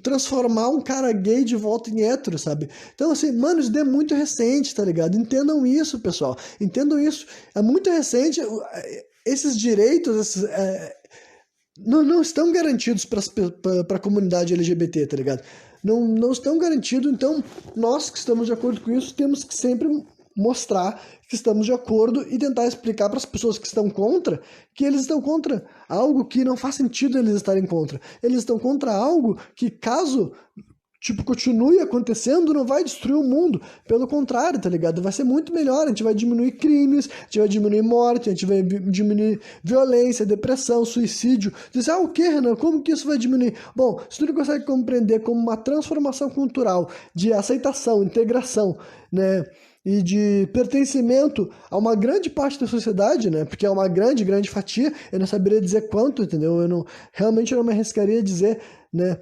Speaker 1: transformar um cara gay de volta em hétero, sabe? Então, assim, mano, isso é muito recente, tá ligado? Entendam isso, pessoal. Entendam isso. É muito recente. Esses direitos, não estão garantidos para a comunidade LGBT, tá ligado? Não estão garantidos, então nós que estamos de acordo com isso temos que sempre mostrar que estamos de acordo e tentar explicar para as pessoas que estão contra que eles estão contra algo que não faz sentido eles estarem contra. Eles estão contra algo que, caso tipo, continue acontecendo, não vai destruir o mundo. Pelo contrário, tá ligado? Vai ser muito melhor. A gente vai diminuir crimes, a gente vai diminuir morte, a gente vai diminuir violência, depressão, suicídio. Diz, o que, Renan? Como que isso vai diminuir? Bom, se tu não consegue compreender como uma transformação cultural de aceitação, integração, né? E de pertencimento a uma grande parte da sociedade, né? Porque é uma grande, grande fatia. Eu não saberia dizer quanto, entendeu? Realmente eu não me arriscaria a dizer, né?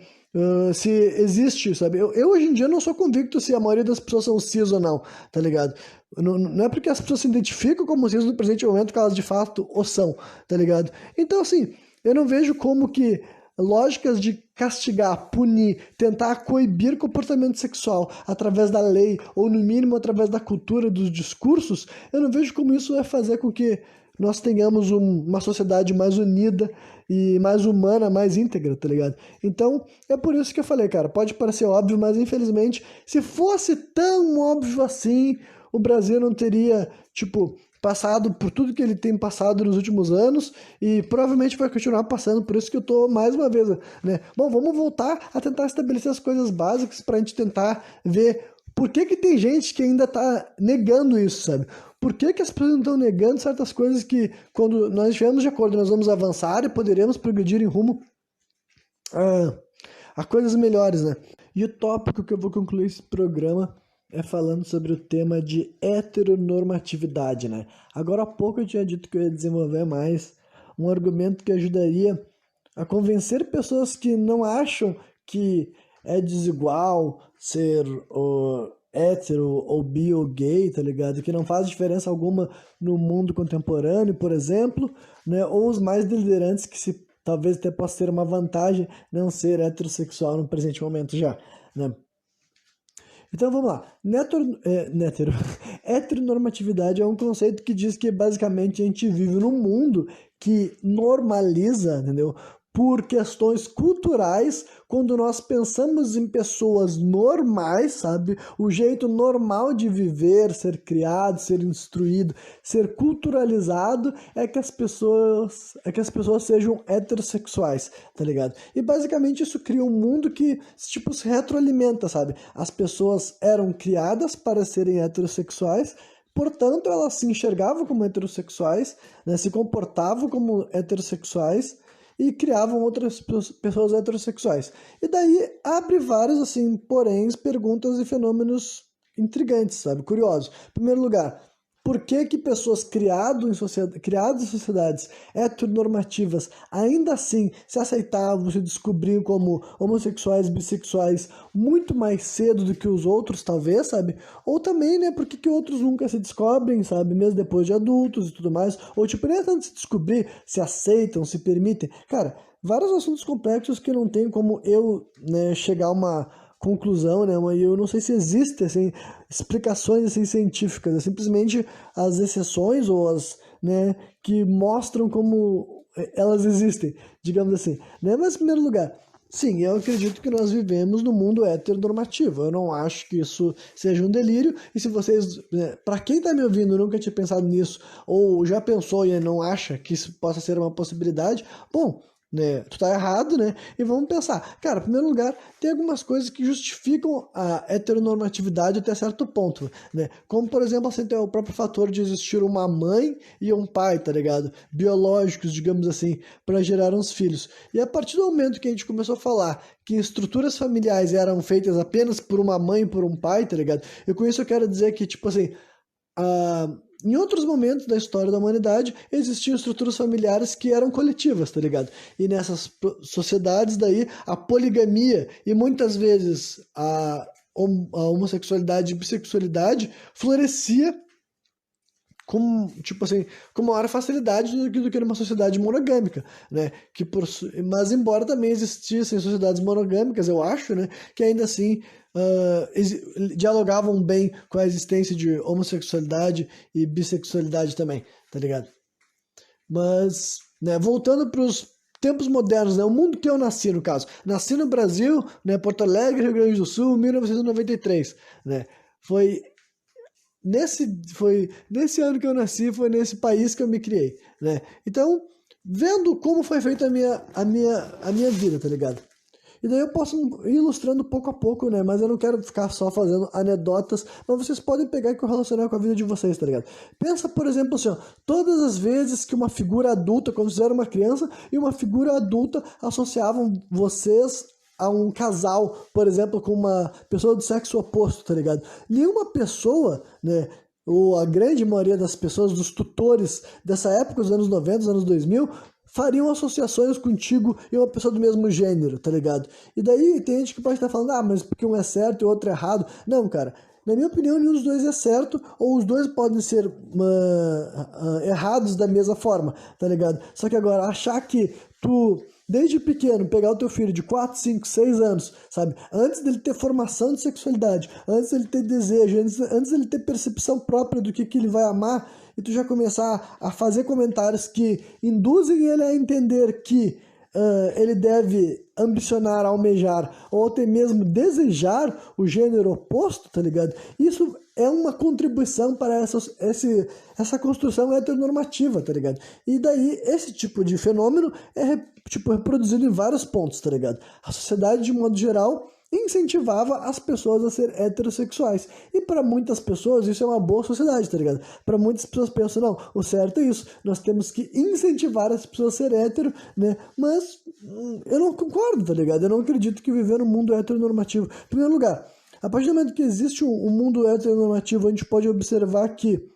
Speaker 1: Se existe, sabe? Eu hoje em dia não sou convicto se a maioria das pessoas são cis ou não, tá ligado? Não é porque as pessoas se identificam como cis no presente momento que elas de fato o são, tá ligado? Então, assim, eu não vejo como que lógicas de castigar, punir, tentar coibir comportamento sexual através da lei, ou no mínimo através da cultura, dos discursos, eu não vejo como isso vai fazer com que nós tenhamos uma sociedade mais unida e mais humana, mais íntegra, tá ligado? Então, é por isso que eu falei, cara, pode parecer óbvio, mas infelizmente, se fosse tão óbvio assim, o Brasil não teria, tipo, passado por tudo que ele tem passado nos últimos anos e provavelmente vai continuar passando, por isso que eu tô mais uma vez, né? Bom, vamos voltar a tentar estabelecer as coisas básicas pra gente tentar ver por que que tem gente que ainda tá negando isso, sabe? Por que que as pessoas não estão negando certas coisas que, quando nós estivermos de acordo, nós vamos avançar e poderemos progredir em rumo a coisas melhores, né? E o tópico que eu vou concluir esse programa é falando sobre o tema de heteronormatividade, né? Agora há pouco eu tinha dito que eu ia desenvolver mais um argumento que ajudaria a convencer pessoas que não acham que é desigual ser hétero ou bi ou gay, tá ligado? Que não faz diferença alguma no mundo contemporâneo, por exemplo, né? Ou os mais delirantes que se talvez até possa ter uma vantagem não ser heterossexual no presente momento já, né? Então vamos lá. Heteronormatividade é um conceito que diz que basicamente a gente vive num mundo que normaliza, entendeu? Por questões culturais, quando nós pensamos em pessoas normais, sabe? O jeito normal de viver, ser criado, ser instruído, ser culturalizado é que as pessoas sejam heterossexuais, tá ligado? E basicamente isso cria um mundo que tipo se retroalimenta, sabe? As pessoas eram criadas para serem heterossexuais. Portanto, elas se enxergavam como heterossexuais, né, se comportavam como heterossexuais e criavam outras pessoas heterossexuais. E daí abre vários, assim, poréns, perguntas e fenômenos intrigantes, sabe? Curiosos. Em primeiro lugar, por que que pessoas criadas em sociedades heteronormativas ainda assim se aceitavam, se descobriam como homossexuais, bissexuais muito mais cedo do que os outros, talvez, sabe? Ou também, né, por que que outros nunca se descobrem, sabe? Mesmo depois de adultos e tudo mais. Ou tipo, nem é tanto se descobrir, se aceitam, se permitem. Cara, vários assuntos complexos que não tem como eu, né, chegar a uma conclusão, né? Mas eu não sei se existem assim, explicações assim, científicas, é simplesmente as exceções ou as, né, que mostram como elas existem, digamos assim, né? Mas em primeiro lugar, sim, eu acredito que nós vivemos no mundo heteronormativo. Eu não acho que isso seja um delírio. E se vocês, né, para quem está me ouvindo, nunca tinha pensado nisso ou já pensou e não acha que isso possa ser uma possibilidade, bom, né, tu tá errado, né? E vamos pensar. Cara, em primeiro lugar, tem algumas coisas que justificam a heteronormatividade até certo ponto, né? Como, por exemplo, assim, tem o próprio fator de existir uma mãe e um pai, tá ligado? Biológicos, digamos assim, para gerar uns filhos. E a partir do momento que a gente começou a falar que estruturas familiares eram feitas apenas por uma mãe e por um pai, tá ligado? E com isso eu quero dizer que, tipo assim, em outros momentos da história da humanidade existiam estruturas familiares que eram coletivas, tá ligado? E nessas sociedades daí a poligamia e muitas vezes a homossexualidade e bissexualidade florescia com, tipo assim, com maior facilidade do que numa sociedade monogâmica, né? Mas embora também existissem sociedades monogâmicas, eu acho, né? Que ainda assim dialogavam bem com a existência de homossexualidade e bissexualidade também, tá ligado? Mas, né, voltando para os tempos modernos, né, o mundo que eu nasci, no caso. Nasci no Brasil, né, Porto Alegre, Rio Grande do Sul, 1993, né? Foi nesse ano que eu nasci, foi nesse país que eu me criei, né? Então, vendo como foi feita a minha vida, tá ligado? E daí eu posso ir ilustrando pouco a pouco, né? Mas eu não quero ficar só fazendo anedotas, mas vocês podem pegar e correlacionar com a vida de vocês, tá ligado? Pensa, por exemplo, assim, ó, todas as vezes que uma figura adulta, quando vocês eram uma criança, e uma figura adulta associavam vocês a um casal, por exemplo, com uma pessoa do sexo oposto, tá ligado? Nenhuma pessoa, né, ou a grande maioria das pessoas, dos tutores dessa época, dos anos 90, dos anos 2000, fariam associações contigo e uma pessoa do mesmo gênero, tá ligado? E daí tem gente que pode estar falando, mas porque um é certo e o outro é errado. Não, cara, na minha opinião, nenhum dos dois é certo, ou os dois podem ser errados da mesma forma, tá ligado? Só que agora, achar que tu desde pequeno, pegar o teu filho de 4, 5, 6 anos, sabe? Antes dele ter formação de sexualidade, antes dele ter desejo, antes dele ter percepção própria do que ele vai amar, e tu já começar a fazer comentários que induzem ele a entender que ele deve ambicionar, almejar, ou até mesmo desejar o gênero oposto, tá ligado? Isso é uma contribuição para essa construção heteronormativa, tá ligado? E daí, esse tipo de fenômeno é reproduzido em vários pontos, tá ligado? A sociedade, de modo geral, incentivava as pessoas a ser heterossexuais. E para muitas pessoas isso é uma boa sociedade, tá ligado? Para muitas pessoas pensam, não, o certo é isso, nós temos que incentivar as pessoas a ser hétero, né? Mas eu não concordo, tá ligado? Eu não acredito que viver num mundo heteronormativo. Em primeiro lugar, a partir do momento que existe um mundo heteronormativo, a gente pode observar que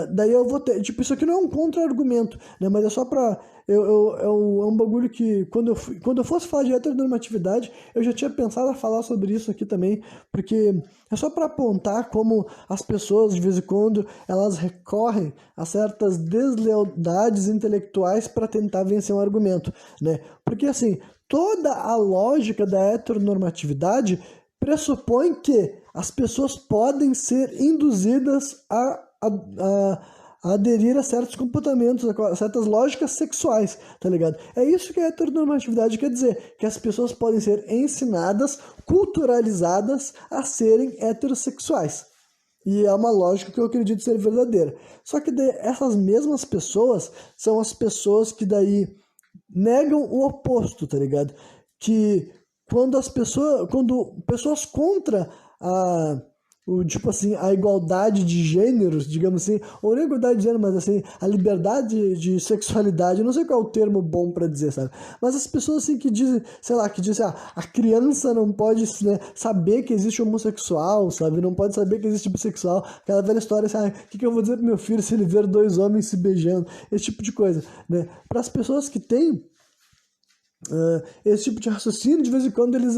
Speaker 1: daí eu vou ter, tipo, isso aqui não é um contra-argumento, né, mas é só pra, é um bagulho que, quando eu fosse falar de heteronormatividade, eu já tinha pensado a falar sobre isso aqui também, porque é só pra apontar como as pessoas, de vez em quando, elas recorrem a certas deslealdades intelectuais para tentar vencer um argumento, né, porque assim, toda a lógica da heteronormatividade pressupõe que as pessoas podem ser induzidas a aderir a certos comportamentos, a certas lógicas sexuais, tá ligado? É isso que a heteronormatividade quer dizer, que as pessoas podem ser ensinadas, culturalizadas a serem heterossexuais. E é uma lógica que eu acredito ser verdadeira. Só que essas mesmas pessoas são as pessoas que daí negam o oposto, tá ligado? Que quando pessoas contra tipo assim, a igualdade de gêneros, digamos assim, ou nem a igualdade de gênero, mas assim, a liberdade de sexualidade, eu não sei qual é o termo bom pra dizer, sabe? Mas as pessoas assim que dizem, sei lá, que dizem, a criança não pode, né, saber que existe homossexual, sabe? Não pode saber que existe bissexual, aquela velha história assim, o que eu vou dizer pro meu filho se ele ver dois homens se beijando, esse tipo de coisa, né? Para as pessoas que têm esse tipo de raciocínio, de vez em quando eles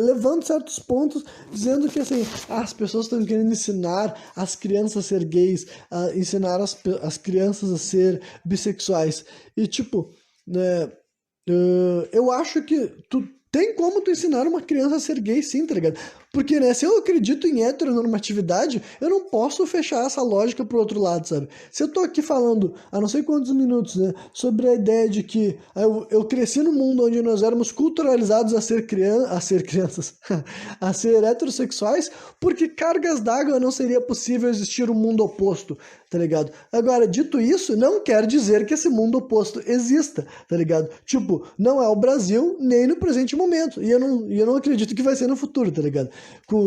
Speaker 1: levantam certos pontos, dizendo que assim, as pessoas estão querendo ensinar as crianças a ser gays, ensinar as crianças a ser bissexuais. E tipo, né, eu acho que tem como tu ensinar uma criança a ser gay sim, tá ligado? Porque, né, se eu acredito em heteronormatividade, eu não posso fechar essa lógica pro outro lado, sabe? Se eu tô aqui falando, há não sei quantos minutos, né, sobre a ideia de que eu cresci num mundo onde nós éramos culturalizados a ser crianças, a ser heterossexuais, porque cargas d'água não seria possível existir um mundo oposto, tá ligado? Agora, dito isso, não quer dizer que esse mundo oposto exista, tá ligado? Tipo, não é o Brasil nem no presente momento, e eu não acredito que vai ser no futuro, tá ligado?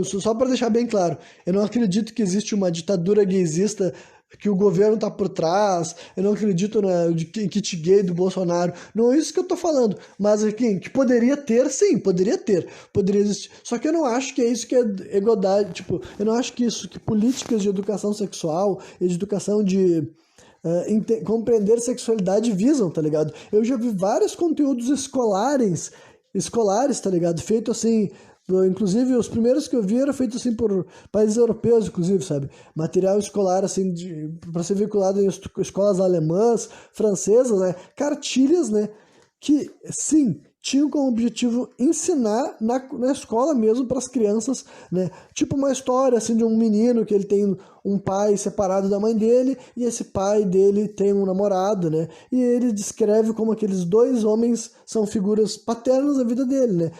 Speaker 1: Só para deixar bem claro, eu não acredito que existe uma ditadura gaysista que o governo tá por trás, eu não acredito no kit gay do Bolsonaro, não é isso que eu tô falando, mas aqui, que poderia ter, sim, poderia existir, só que eu não acho que é isso que é igualdade, tipo, eu não acho que isso, que políticas de educação sexual e de educação de compreender sexualidade visam, tá ligado? Eu já vi vários conteúdos escolares, tá ligado? Feito assim, inclusive os primeiros que eu vi eram feitos assim por países europeus, inclusive, sabe? Material escolar assim para ser veiculado em escolas alemãs, francesas, né? Cartilhas, né? Que sim, tinham como objetivo ensinar na escola mesmo para as crianças, né? Tipo uma história assim de um menino que ele tem um pai separado da mãe dele e esse pai dele tem um namorado, né? E ele descreve como aqueles dois homens são figuras paternas na vida dele, né?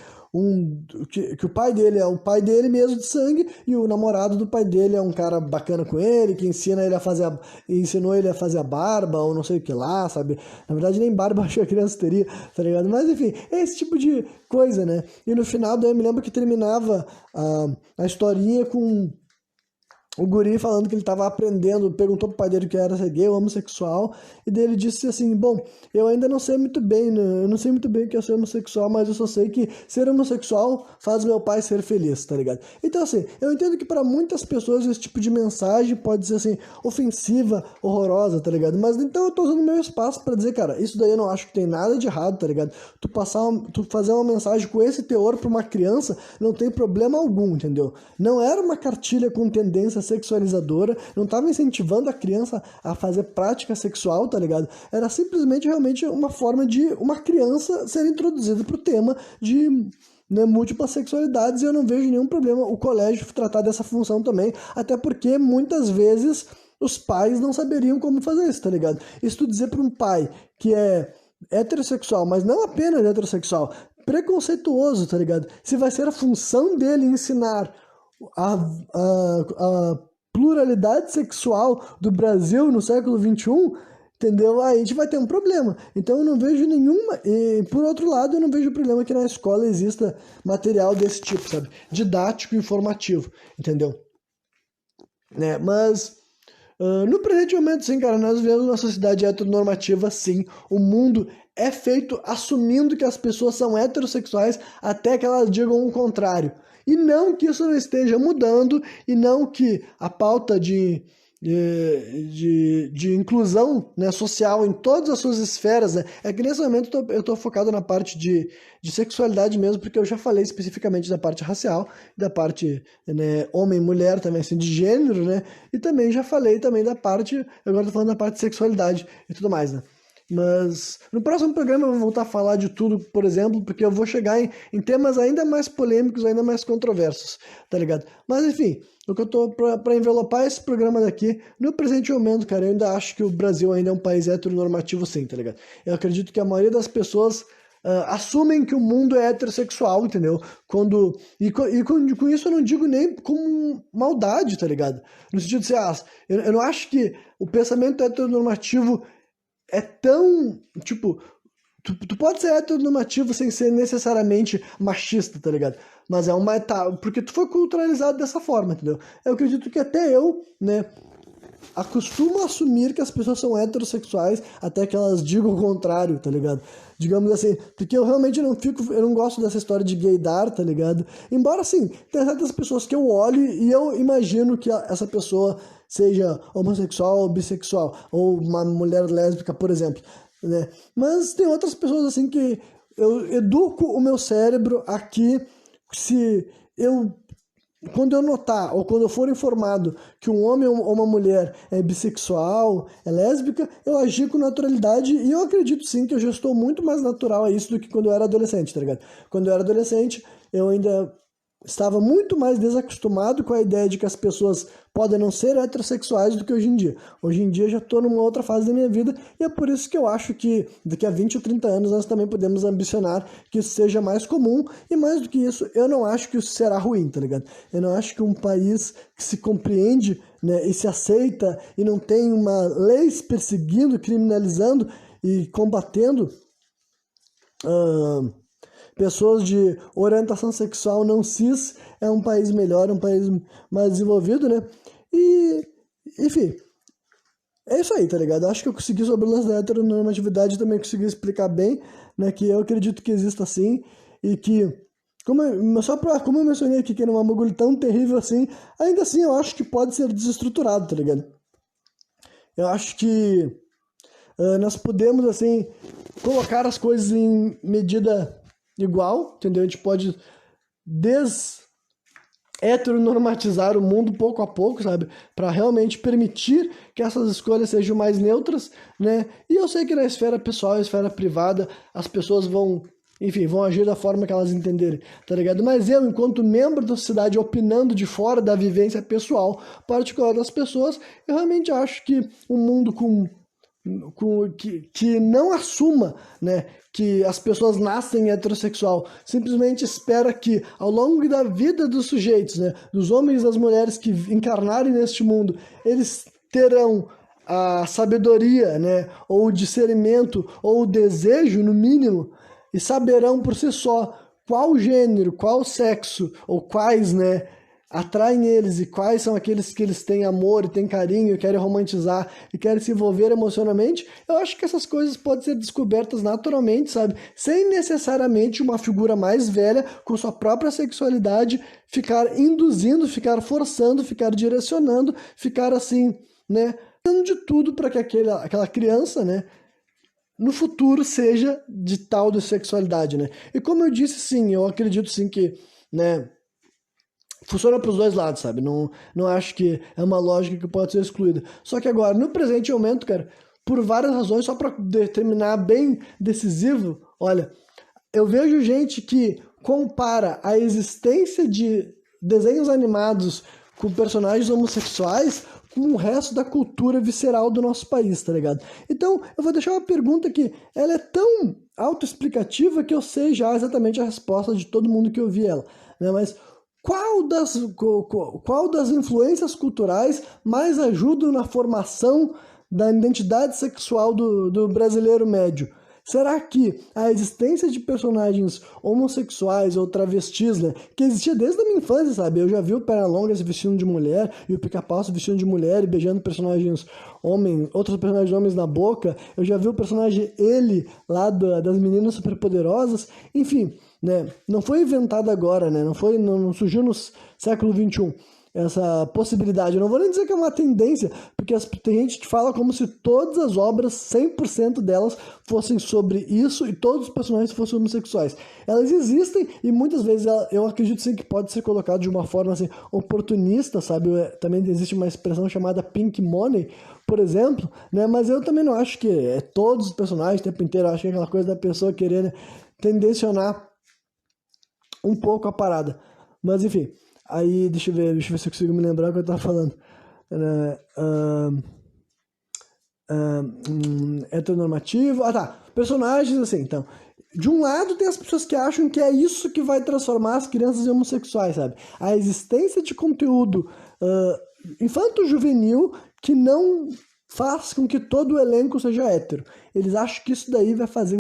Speaker 1: Que o pai dele é o pai dele mesmo de sangue e o namorado do pai dele é um cara bacana com ele, que ensinou ele a fazer a barba ou não sei o que lá, sabe? Na verdade nem barba acho que a criança teria, tá ligado? Mas enfim, é esse tipo de coisa, né? E no final daí eu me lembro que terminava a historinha com o guri falando que ele estava aprendendo, perguntou pro pai dele que era ser gay ou homossexual, e daí ele disse assim, bom, eu ainda não sei muito bem, né? Eu não sei muito bem o que é ser homossexual, mas eu só sei que ser homossexual faz meu pai ser feliz, tá ligado? Então assim, eu entendo que para muitas pessoas esse tipo de mensagem pode ser assim, ofensiva, horrorosa, tá ligado? Mas então eu tô usando meu espaço para dizer, cara, isso daí eu não acho que tem nada de errado, tá ligado? Tu fazer uma mensagem com esse teor pra uma criança não tem problema algum, entendeu? Não era uma cartilha com tendências sexualizadora, não estava incentivando a criança a fazer prática sexual, tá ligado? Era simplesmente realmente uma forma de uma criança ser introduzida pro tema de, né, múltiplas sexualidades, e eu não vejo nenhum problema o colégio tratar dessa função também, até porque muitas vezes os pais não saberiam como fazer isso, tá ligado? E se tu dizer para um pai que é heterossexual, mas não apenas heterossexual, preconceituoso, tá ligado? Se vai ser a função dele ensinar a pluralidade sexual do Brasil no século XXI, entendeu? Aí a gente vai ter um problema. Então eu não vejo nenhuma. E por outro lado, eu não vejo problema que na escola exista material desse tipo, sabe? Didático e informativo, entendeu? Né? Mas no presente momento, sim, cara, nós vivemos uma sociedade heteronormativa, sim. O mundo é feito assumindo que as pessoas são heterossexuais até que elas digam o contrário. E não que isso não esteja mudando, e não que a pauta de inclusão, né, social em todas as suas esferas, né? É que nesse momento eu tô focado na parte de sexualidade mesmo, porque eu já falei especificamente da parte racial, da parte, né, homem e mulher também, assim, de gênero, né? E também já falei também da parte, agora tô falando da parte de sexualidade e tudo mais, né? Mas no próximo programa eu vou voltar a falar de tudo, por exemplo, porque eu vou chegar em temas ainda mais polêmicos, ainda mais controversos, tá ligado? Mas enfim, o que eu tô pra envelopar esse programa daqui, no presente momento, cara, eu ainda acho que o Brasil ainda é um país heteronormativo, sim, tá ligado? Eu acredito que a maioria das pessoas assumem que o mundo é heterossexual, entendeu? Com isso eu não digo nem como maldade, tá ligado? No sentido de ser, eu não acho que o pensamento heteronormativo é tão, tipo, tu pode ser heteronormativo sem ser necessariamente machista, tá ligado? Mas é uma etapa, porque tu foi culturalizado dessa forma, entendeu? Eu acredito que até eu, né, acostumo a assumir que as pessoas são heterossexuais até que elas digam o contrário, tá ligado? Digamos assim, porque eu realmente eu não gosto dessa história de gaydar, tá ligado? Embora, assim, tem certas pessoas que eu olho e eu imagino que essa pessoa seja homossexual ou bissexual, ou uma mulher lésbica, por exemplo, né? Mas tem outras pessoas, assim, que eu educo o meu cérebro aqui, se eu quando eu notar, ou quando eu for informado que um homem ou uma mulher é bissexual, é lésbica, eu agir com naturalidade, e eu acredito sim que eu já estou muito mais natural a isso do que quando eu era adolescente, tá ligado? Quando eu era adolescente, eu ainda estava muito mais desacostumado com a ideia de que as pessoas podem não ser heterossexuais do que hoje em dia. Hoje em dia eu já estou numa outra fase da minha vida, e é por isso que eu acho que daqui a 20 ou 30 anos nós também podemos ambicionar que isso seja mais comum, e mais do que isso, eu não acho que isso será ruim, tá ligado? Eu não acho que um país que se compreende, né, e se aceita e não tem uma lei perseguindo, criminalizando e combatendo pessoas de orientação sexual não cis, é um país melhor, um país mais desenvolvido, né? E, enfim, é isso aí, tá ligado? Acho que eu consegui sobre o lance da heteronormatividade, também consegui explicar bem, né? Que eu acredito que exista assim, e que, como eu mencionei aqui que era um bagulho tão terrível assim, ainda assim eu acho que pode ser desestruturado, tá ligado? Eu acho que nós podemos, assim, colocar as coisas em medida igual, entendeu? A gente pode heteronormatizar o mundo pouco a pouco, sabe? Para realmente permitir que essas escolhas sejam mais neutras, né? E eu sei que na esfera pessoal e esfera privada as pessoas vão, enfim, vão agir da forma que elas entenderem, tá ligado? Mas eu, enquanto membro da sociedade, opinando de fora da vivência pessoal particular das pessoas, eu realmente acho que um mundo que não assuma, né, que as pessoas nascem heterossexual, simplesmente espera que ao longo da vida dos sujeitos, né, dos homens e das mulheres que encarnarem neste mundo, eles terão a sabedoria, né, ou o discernimento, ou o desejo, no mínimo, e saberão por si só qual gênero, qual sexo, ou quais, né, atraem eles, e quais são aqueles que eles têm amor e têm carinho, e querem romantizar e querem se envolver emocionalmente. Eu acho que essas coisas podem ser descobertas naturalmente, sabe? Sem necessariamente uma figura mais velha, com sua própria sexualidade, ficar induzindo, ficar forçando, ficar direcionando, ficar assim, né? Fazendo de tudo para que aquela criança, né, no futuro seja de tal de sexualidade, né? E como eu disse, sim, eu acredito sim que, né, funciona para os dois lados, sabe? Não acho que é uma lógica que pode ser excluída. Só que agora, no presente momento, cara, por várias razões, só para determinar bem decisivo, olha, eu vejo gente que compara a existência de desenhos animados com personagens homossexuais com o resto da cultura visceral do nosso país, tá ligado? Então, eu vou deixar uma pergunta que ela é tão autoexplicativa que eu sei já exatamente a resposta de todo mundo que ouvi ela, né? Mas qual das influências culturais mais ajudam na formação da identidade sexual do brasileiro médio? Será que a existência de personagens homossexuais ou travestis, né, que existia desde a minha infância, sabe? Eu já vi o Pernalonga se vestindo de mulher e o Pica-Pau se vestindo de mulher e beijando personagens homens, outros personagens homens na boca. Eu já vi o personagem Ele lá das Meninas Superpoderosas. Enfim, né? Não foi inventado agora, né? Não surgiu no século XXI essa possibilidade. Eu não vou nem dizer que é uma tendência, porque tem gente que fala como se todas as obras, 100% delas, fossem sobre isso e todos os personagens fossem homossexuais. Elas existem e muitas vezes eu acredito sim que pode ser colocado de uma forma assim, oportunista, sabe? Também existe uma expressão chamada pink money, por exemplo, né? Mas eu também não acho que é todos os personagens o tempo inteiro. Eu acho que é aquela coisa da pessoa querer, né, tendencionar um pouco a parada. Mas enfim, aí deixa eu ver se eu consigo me lembrar o que eu tava falando. Heteronormativo. Ah, tá. Personagens, assim, então. De um lado tem as pessoas que acham que é isso que vai transformar as crianças em homossexuais, sabe? A existência de conteúdo infanto-juvenil que não faz com que todo o elenco seja hétero. Eles acham que isso daí vai fazer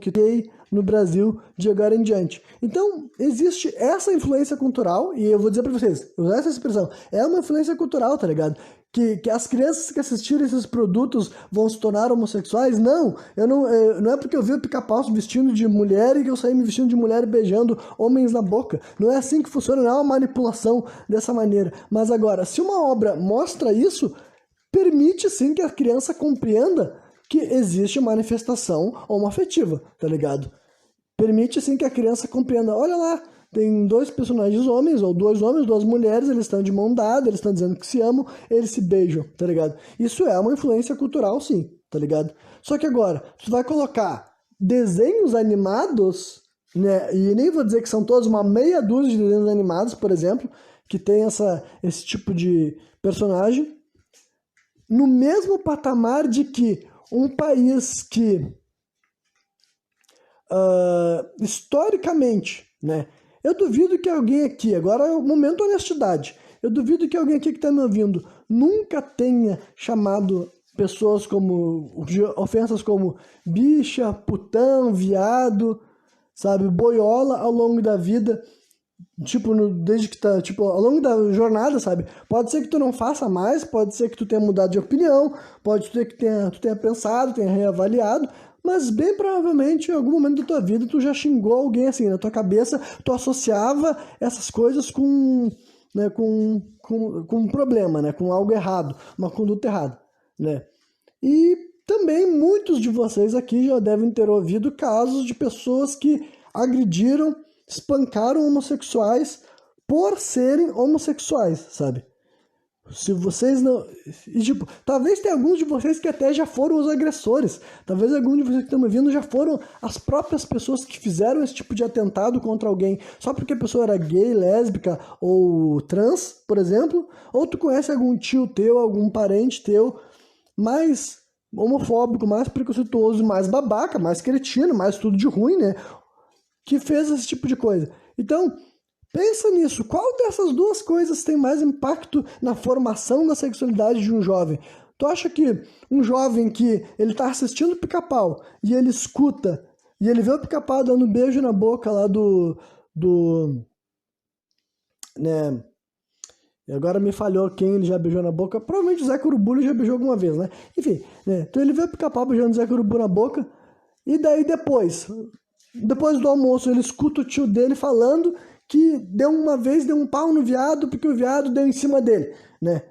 Speaker 1: que tem no Brasil de agora em diante. Então, existe essa influência cultural, e eu vou dizer pra vocês, usar essa expressão, é uma influência cultural, tá ligado? Que as crianças que assistirem esses produtos vão se tornar homossexuais? Não, não é porque eu vi o Pica-Pau se vestindo de mulher e que eu saí me vestindo de mulher e beijando homens na boca. Não é assim que funciona, não é uma manipulação dessa maneira. Mas agora, se uma obra mostra isso, permite sim que a criança compreenda que existe manifestação homoafetiva, tá ligado? Permite sim que a criança compreenda, olha lá, tem dois personagens homens, ou dois homens, duas mulheres, eles estão de mão dada, eles estão dizendo que se amam, eles se beijam, tá ligado? Isso é uma influência cultural, sim, tá ligado? Só que agora, tu vai colocar desenhos animados, né, e nem vou dizer que são todos, uma meia dúzia de desenhos animados, por exemplo, que tem esse tipo de personagem, no mesmo patamar de que um país que historicamente, né? Eu duvido que alguém aqui, agora é o momento da honestidade, eu duvido que alguém aqui que está me ouvindo nunca tenha chamado pessoas de ofensas como bicha, putão, viado, sabe, boiola ao longo da vida. Tipo, desde que tá, tipo, ao longo da jornada, sabe? Pode ser que tu não faça mais, pode ser que tu tenha mudado de opinião, pode ser que tu tenha pensado, tenha reavaliado, mas bem provavelmente em algum momento da tua vida tu já xingou alguém assim, na tua cabeça tu associava essas coisas com, né, com um problema, né, com algo errado, uma conduta errada, né? E também muitos de vocês aqui já devem ter ouvido casos de pessoas que agrediram, espancaram homossexuais por serem homossexuais, sabe? Se vocês não... E, tipo, talvez tenha alguns de vocês que até já foram os agressores. Talvez alguns de vocês que estão me ouvindo já foram as próprias pessoas que fizeram esse tipo de atentado contra alguém só porque a pessoa era gay, lésbica ou trans, por exemplo. Ou tu conhece algum tio teu, algum parente teu mais homofóbico, mais preconceituoso, mais babaca, mais cretino, mais tudo de ruim, né? Que fez esse tipo de coisa. Então, pensa nisso. Qual dessas duas coisas tem mais impacto na formação da sexualidade de um jovem? Tu acha que um jovem que ele tá assistindo Pica-Pau e ele escuta, e ele vê o Pica-Pau dando um beijo na boca lá né? E agora me falhou quem ele já beijou na boca. Provavelmente o Zé Curubulho já beijou alguma vez, né? Enfim, né? Então ele vê o Pica-Pau beijando o Zé Curubu na boca, e daí depois do almoço, ele escuta o tio dele falando que uma vez deu um pau no viado porque o viado deu em cima dele, né?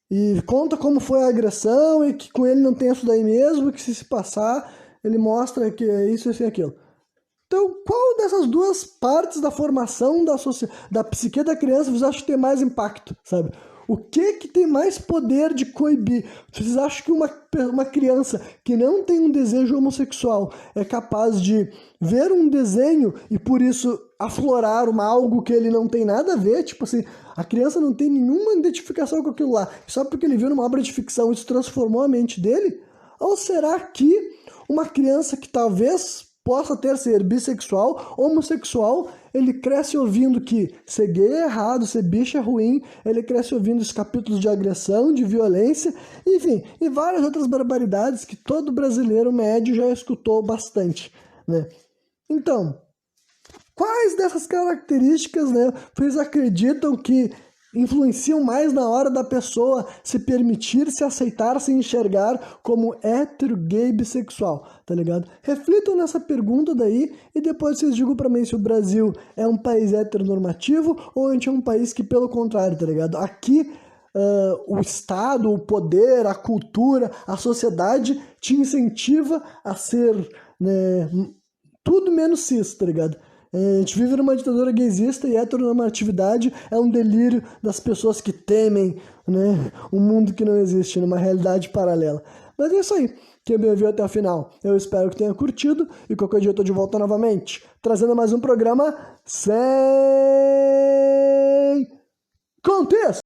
Speaker 1: E conta como foi a agressão e que com ele não tem isso daí mesmo, que se passar, ele mostra que é isso, isso e aquilo. Então, qual dessas duas partes da formação da psique da criança vocês acham que tem mais impacto, sabe? O que tem mais poder de coibir? Vocês acham que uma criança que não tem um desejo homossexual é capaz de ver um desenho e por isso aflorar algo que ele não tem nada a ver? Tipo assim, a criança não tem nenhuma identificação com aquilo lá. Só porque ele viu numa obra de ficção isso transformou a mente dele? Ou será que uma criança que talvez possa ser bissexual, homossexual, ele cresce ouvindo que ser gay é errado, ser bicho é ruim, ele cresce ouvindo os capítulos de agressão, de violência, enfim, e várias outras barbaridades que todo brasileiro médio já escutou bastante, né? Então, quais dessas características, né, vocês acreditam que influenciam mais na hora da pessoa se permitir, se aceitar, se enxergar como hétero, gay, bissexual, tá ligado? Reflitam nessa pergunta daí e depois vocês digam pra mim se o Brasil é um país heteronormativo ou a gente é um país que, pelo contrário, tá ligado? Aqui o Estado, o poder, a cultura, a sociedade te incentiva a ser, né, tudo menos cis, tá ligado? A gente vive numa ditadura gaysista e a heteronormatividade é um delírio das pessoas que temem, né, um mundo que não existe, numa realidade paralela. Mas é isso aí. Quem me ouviu até o final, eu espero que tenha curtido e qualquer dia eu tô de volta novamente, trazendo mais um programa sem contexto.